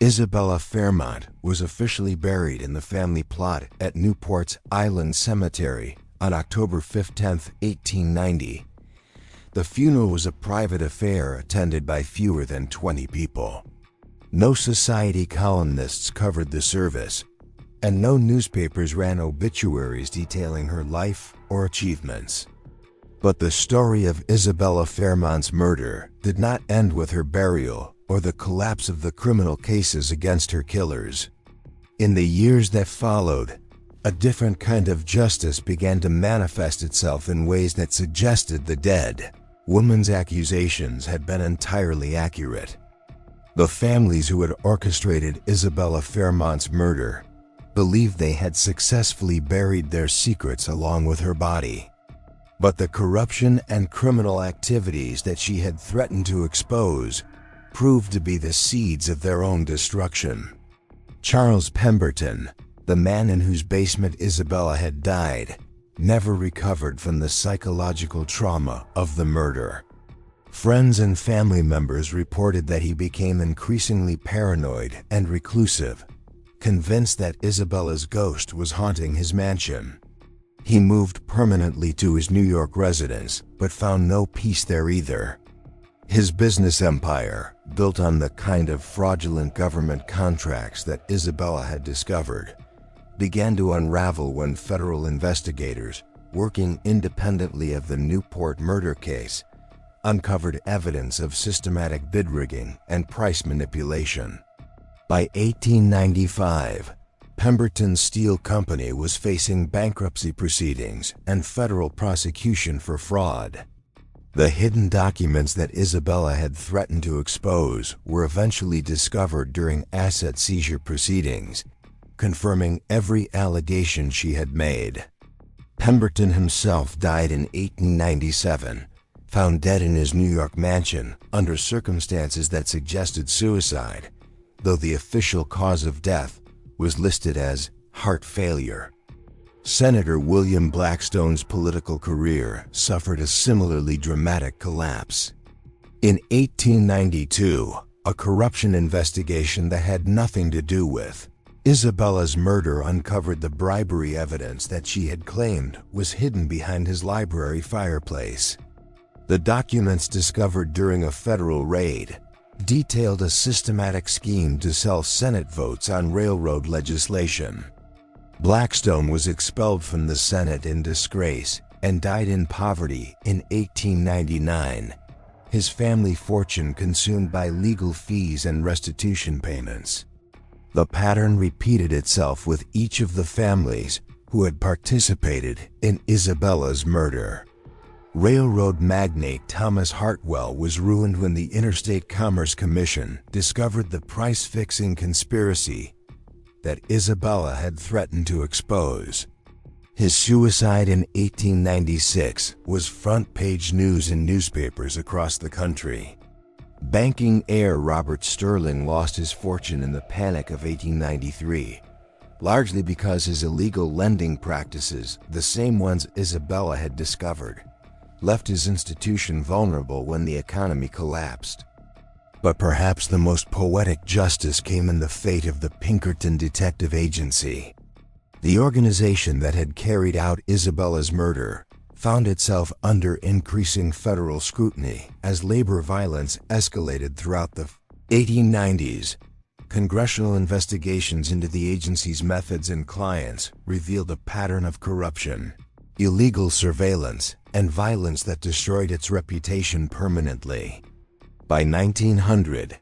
Isabella Fairmont was officially buried in the family plot at Newport's Island Cemetery on October 15, 1890. The funeral was a private affair attended by fewer than 20 people. No society columnists covered the service, and no newspapers ran obituaries detailing her life or achievements. But the story of Isabella Fairmont's murder did not end with her burial or the collapse of the criminal cases against her killers. In the years that followed, a different kind of justice began to manifest itself in ways that suggested the dead woman's accusations had been entirely accurate. The families who had orchestrated Isabella Fairmont's murder believed they had successfully buried their secrets along with her body. But the corruption and criminal activities that she had threatened to expose proved to be the seeds of their own destruction. Charles Pemberton, the man in whose basement Isabella had died, never recovered from the psychological trauma of the murder. Friends and family members reported that he became increasingly paranoid and reclusive, convinced that Isabella's ghost was haunting his mansion. He moved permanently to his New York residence, but found no peace there either. His business empire, built on the kind of fraudulent government contracts that Isabella had discovered, began to unravel when federal investigators, working independently of the Newport murder case, uncovered evidence of systematic bid rigging and price manipulation. By 1895, Pemberton Steel Company was facing bankruptcy proceedings and federal prosecution for fraud. The hidden documents that Isabella had threatened to expose were eventually discovered during asset seizure proceedings, confirming every allegation she had made. Pemberton himself died in 1897, found dead in his New York mansion under circumstances that suggested suicide, though the official cause of death was listed as heart failure. Senator William Blackstone's political career suffered a similarly dramatic collapse. In 1892, a corruption investigation that had nothing to do with Isabella's murder uncovered the bribery evidence that she had claimed was hidden behind his library fireplace. The documents discovered during a federal raid detailed a systematic scheme to sell Senate votes on railroad legislation. Blackstone was expelled from the Senate in disgrace and died in poverty in 1899, his family fortune consumed by legal fees and restitution payments. The pattern repeated itself with each of the families who had participated in Isabella's murder. Railroad magnate Thomas Hartwell was ruined when the Interstate Commerce Commission discovered the price-fixing conspiracy that Isabella had threatened to expose. His suicide in 1896 was front-page news in newspapers across the country. Banking heir Robert Sterling lost his fortune in the Panic of 1893, largely because his illegal lending practices, the same ones Isabella had discovered, left his institution vulnerable when the economy collapsed. But perhaps the most poetic justice came in the fate of the Pinkerton Detective Agency. The organization that had carried out Isabella's murder found itself under increasing federal scrutiny as labor violence escalated throughout the 1890s. Congressional investigations into the agency's methods and clients revealed a pattern of corruption, illegal surveillance, and violence that destroyed its reputation permanently. By 1900,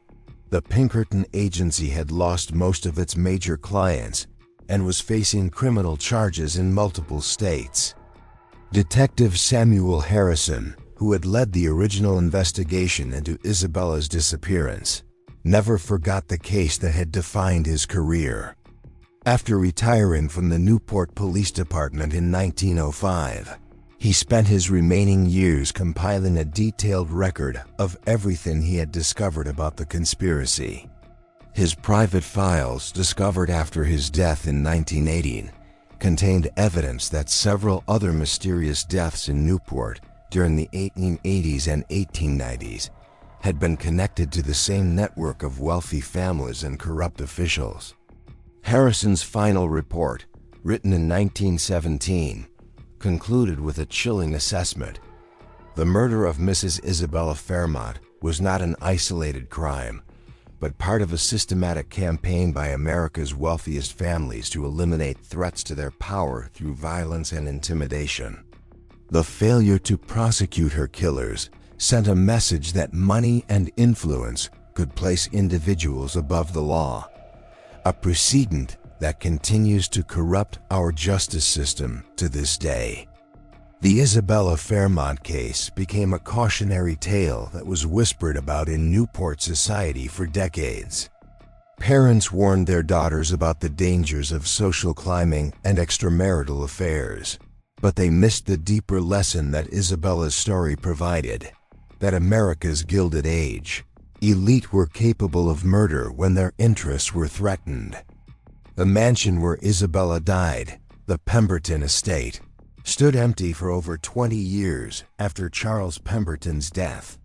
the Pinkerton Agency had lost most of its major clients and was facing criminal charges in multiple states. Detective Samuel Harrison, who had led the original investigation into Isabella's disappearance, never forgot the case that had defined his career. After retiring from the Newport Police Department in 1905, he spent his remaining years compiling a detailed record of everything he had discovered about the conspiracy. His private files, discovered after his death in 1918, contained evidence that several other mysterious deaths in Newport during the 1880s and 1890s had been connected to the same network of wealthy families and corrupt officials. Harrison's final report, written in 1917, concluded with a chilling assessment. The murder of Mrs. Isabella Fairmont was not an isolated crime, but part of a systematic campaign by America's wealthiest families to eliminate threats to their power through violence and intimidation. The failure to prosecute her killers sent a message that money and influence could place individuals above the law, a precedent that continues to corrupt our justice system to this day. The Isabella Fairmont case became a cautionary tale that was whispered about in Newport society for decades. Parents warned their daughters about the dangers of social climbing and extramarital affairs, but they missed the deeper lesson that Isabella's story provided, that America's Gilded Age elite were capable of murder when their interests were threatened. The mansion where Isabella died, the Pemberton Estate, stood empty for over 20 years after Charles Pemberton's death.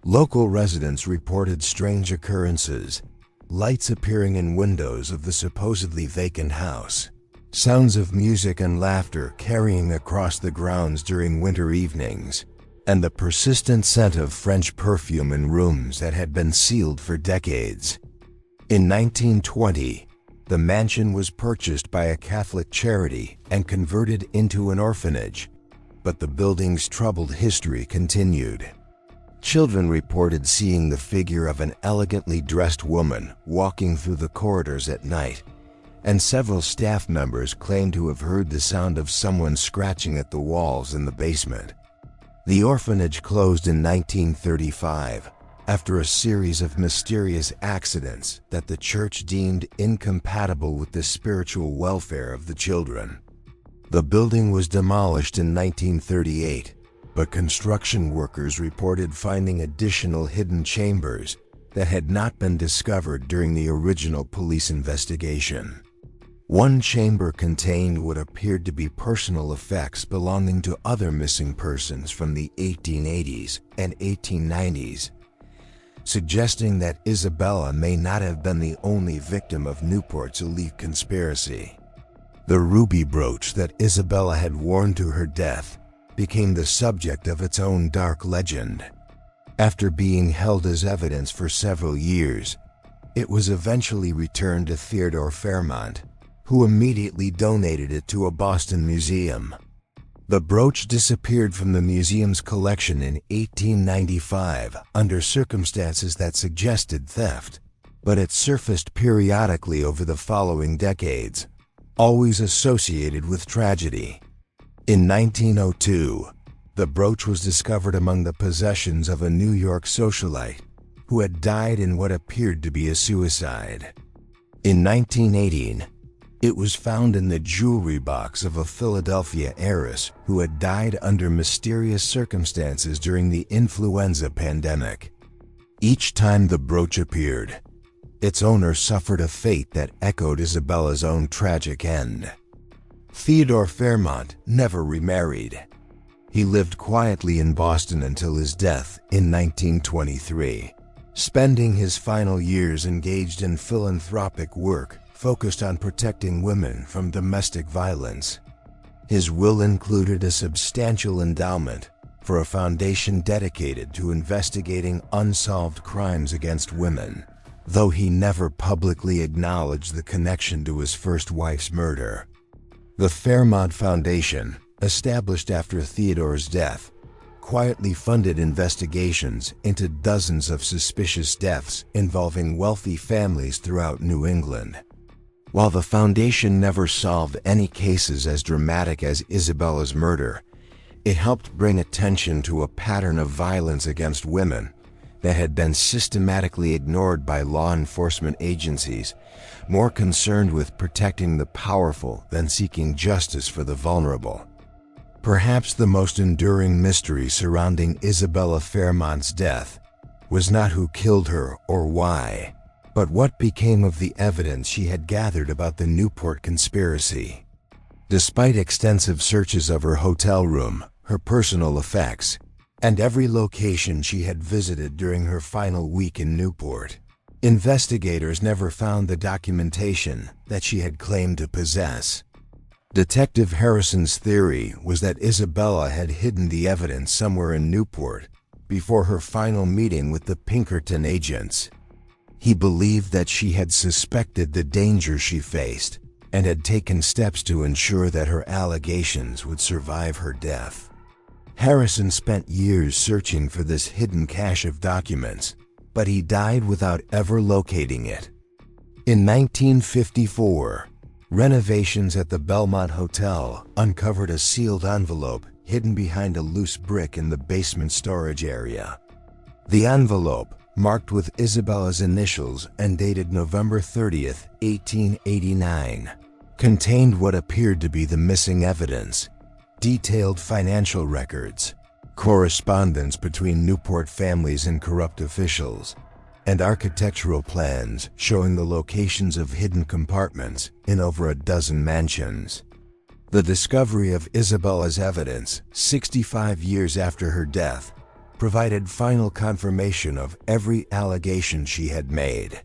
Local residents reported strange occurrences, lights appearing in windows of the supposedly vacant house, sounds of music and laughter carrying across the grounds during winter evenings, and the persistent scent of French perfume in rooms that had been sealed for decades. In 1920, the mansion was purchased by a Catholic charity and converted into an orphanage, but the building's troubled history continued. Children reported seeing the figure of an elegantly dressed woman walking through the corridors at night, and several staff members claimed to have heard the sound of someone scratching at the walls in the basement. The orphanage closed in 1935 after a series of mysterious accidents that the church deemed incompatible with the spiritual welfare of the children. The building was demolished in 1938, but construction workers reported finding additional hidden chambers that had not been discovered during the original police investigation. One chamber contained what appeared to be personal effects belonging to other missing persons from the 1880s and 1890s, suggesting that Isabella may not have been the only victim of Newport's elite conspiracy. The ruby brooch that Isabella had worn to her death became the subject of its own dark legend. After being held as evidence for several years, it was eventually returned to Theodore Fairmont, who immediately donated it to a Boston museum. The brooch disappeared from the museum's collection in 1895 under circumstances that suggested theft, but it surfaced periodically over the following decades, always associated with tragedy. In 1902, the brooch was discovered among the possessions of a New York socialite who had died in what appeared to be a suicide. In 1918, it was found in the jewelry box of a Philadelphia heiress who had died under mysterious circumstances during the influenza pandemic. Each time the brooch appeared, its owner suffered a fate that echoed Isabella's own tragic end. Theodore Fairmont never remarried. He lived quietly in Boston until his death in 1923, spending his final years engaged in philanthropic work focused on protecting women from domestic violence. His will included a substantial endowment for a foundation dedicated to investigating unsolved crimes against women, though he never publicly acknowledged the connection to his first wife's murder. The Fairmont Foundation, established after Theodore's death, quietly funded investigations into dozens of suspicious deaths involving wealthy families throughout New England. While the foundation never solved any cases as dramatic as Isabella's murder, it helped bring attention to a pattern of violence against women that had been systematically ignored by law enforcement agencies, more concerned with protecting the powerful than seeking justice for the vulnerable. Perhaps the most enduring mystery surrounding Isabella Fairmont's death was not who killed her or why, but what became of the evidence she had gathered about the Newport conspiracy. Despite extensive searches of her hotel room, her personal effects, and every location she had visited during her final week in Newport, investigators never found the documentation that she had claimed to possess. Detective Harrison's theory was that Isabella had hidden the evidence somewhere in Newport before her final meeting with the Pinkerton agents. He believed that she had suspected the danger she faced and had taken steps to ensure that her allegations would survive her death. Harrison spent years searching for this hidden cache of documents, but he died without ever locating it. In 1954, renovations at the Belmont Hotel uncovered a sealed envelope hidden behind a loose brick in the basement storage area. The envelope, marked with Isabella's initials and dated November 30th, 1889, contained what appeared to be the missing evidence: detailed financial records, correspondence between Newport families and corrupt officials, and architectural plans showing the locations of hidden compartments in over a dozen mansions. The discovery of Isabella's evidence, 65 years after her death, provided final confirmation of every allegation she had made.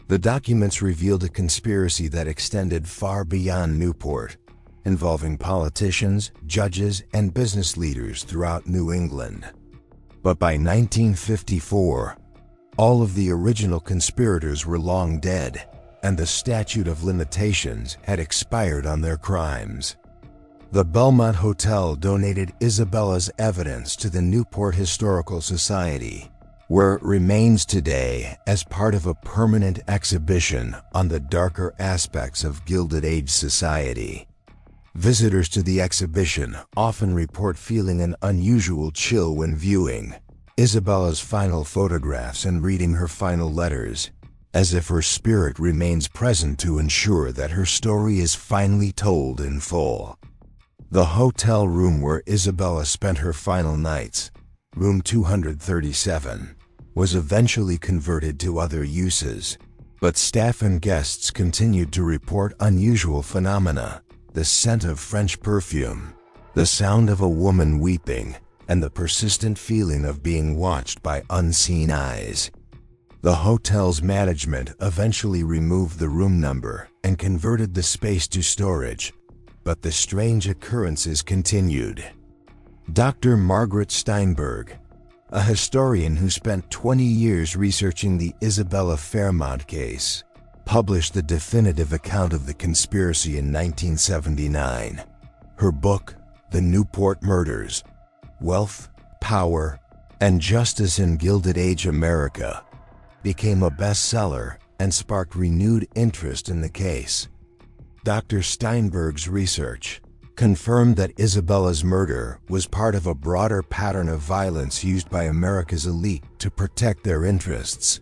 The documents revealed a conspiracy that extended far beyond Newport, involving politicians, judges, and business leaders throughout New England. But by 1954, all of the original conspirators were long dead, and the statute of limitations had expired on their crimes. The Belmont Hotel donated Isabella's evidence to the Newport Historical Society, where it remains today as part of a permanent exhibition on the darker aspects of Gilded Age society. Visitors to the exhibition often report feeling an unusual chill when viewing Isabella's final photographs and reading her final letters, as if her spirit remains present to ensure that her story is finally told in full. The hotel room where Isabella spent her final nights, room 237, was eventually converted to other uses, but staff and guests continued to report unusual phenomena: the scent of French perfume, the sound of a woman weeping, and the persistent feeling of being watched by unseen eyes. The hotel's management eventually removed the room number and converted the space to storage, but the strange occurrences continued. Dr. Margaret Steinberg, a historian who spent 20 years researching the Isabella Fairmont case, published the definitive account of the conspiracy in 1979. Her book, The Newport Murders: Wealth, Power, and Justice in Gilded Age America, became a bestseller and sparked renewed interest in the case. Dr. Steinberg's research confirmed that Isabella's murder was part of a broader pattern of violence used by America's elite to protect their interests.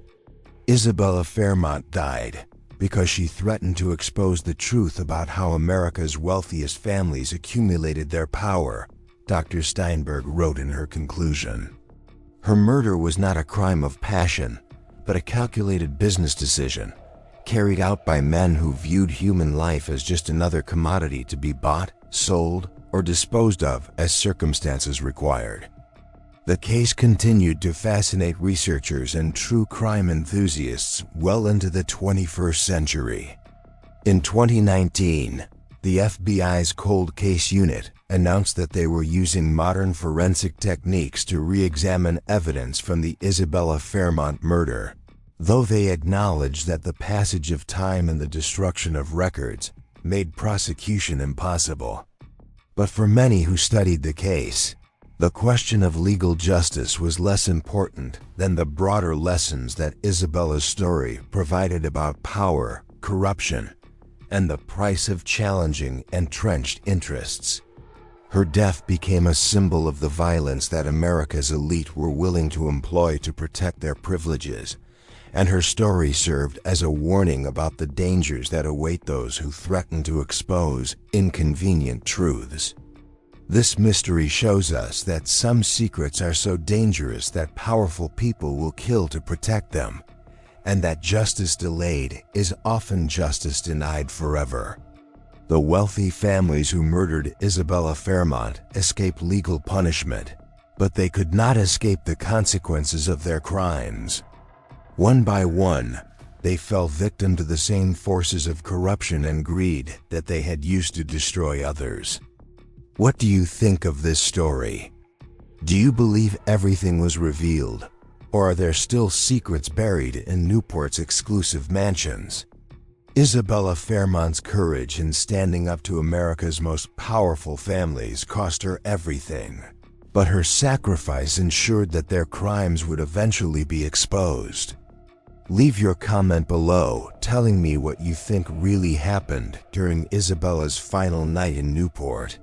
Isabella Fairmont died because she threatened to expose the truth about how America's wealthiest families accumulated their power, Dr. Steinberg wrote in her conclusion. Her murder was not a crime of passion, but a calculated business decision, carried out by men who viewed human life as just another commodity to be bought, sold, or disposed of as circumstances required. The case continued to fascinate researchers and true crime enthusiasts well into the 21st century. In 2019, the FBI's Cold Case Unit announced that they were using modern forensic techniques to re-examine evidence from the Isabella Fairmont murder, though they acknowledged that the passage of time and the destruction of records made prosecution impossible. But for many who studied the case, the question of legal justice was less important than the broader lessons that Isabella's story provided about power, corruption, and the price of challenging entrenched interests. Her death became a symbol of the violence that America's elite were willing to employ to protect their privileges, and her story served as a warning about the dangers that await those who threaten to expose inconvenient truths. This mystery shows us that some secrets are so dangerous that powerful people will kill to protect them, and that justice delayed is often justice denied forever. The wealthy families who murdered Isabella Fairmont escaped legal punishment, but they could not escape the consequences of their crimes. One by one, they fell victim to the same forces of corruption and greed that they had used to destroy others. What do you think of this story? Do you believe everything was revealed, or are there still secrets buried in Newport's exclusive mansions? Isabella Fairmont's courage in standing up to America's most powerful families cost her everything. but her sacrifice ensured that their crimes would eventually be exposed. Leave your comment below telling me what you think really happened during Isabella's final night in Newport.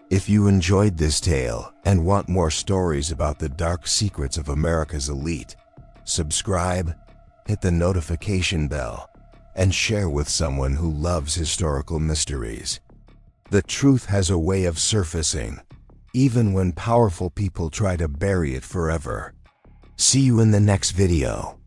If you enjoyed this tale and want more stories about the dark secrets of America's elite, subscribe, hit the notification bell, and share with someone who loves historical mysteries. The truth has a way of surfacing, even when powerful people try to bury it forever. See you in the next video.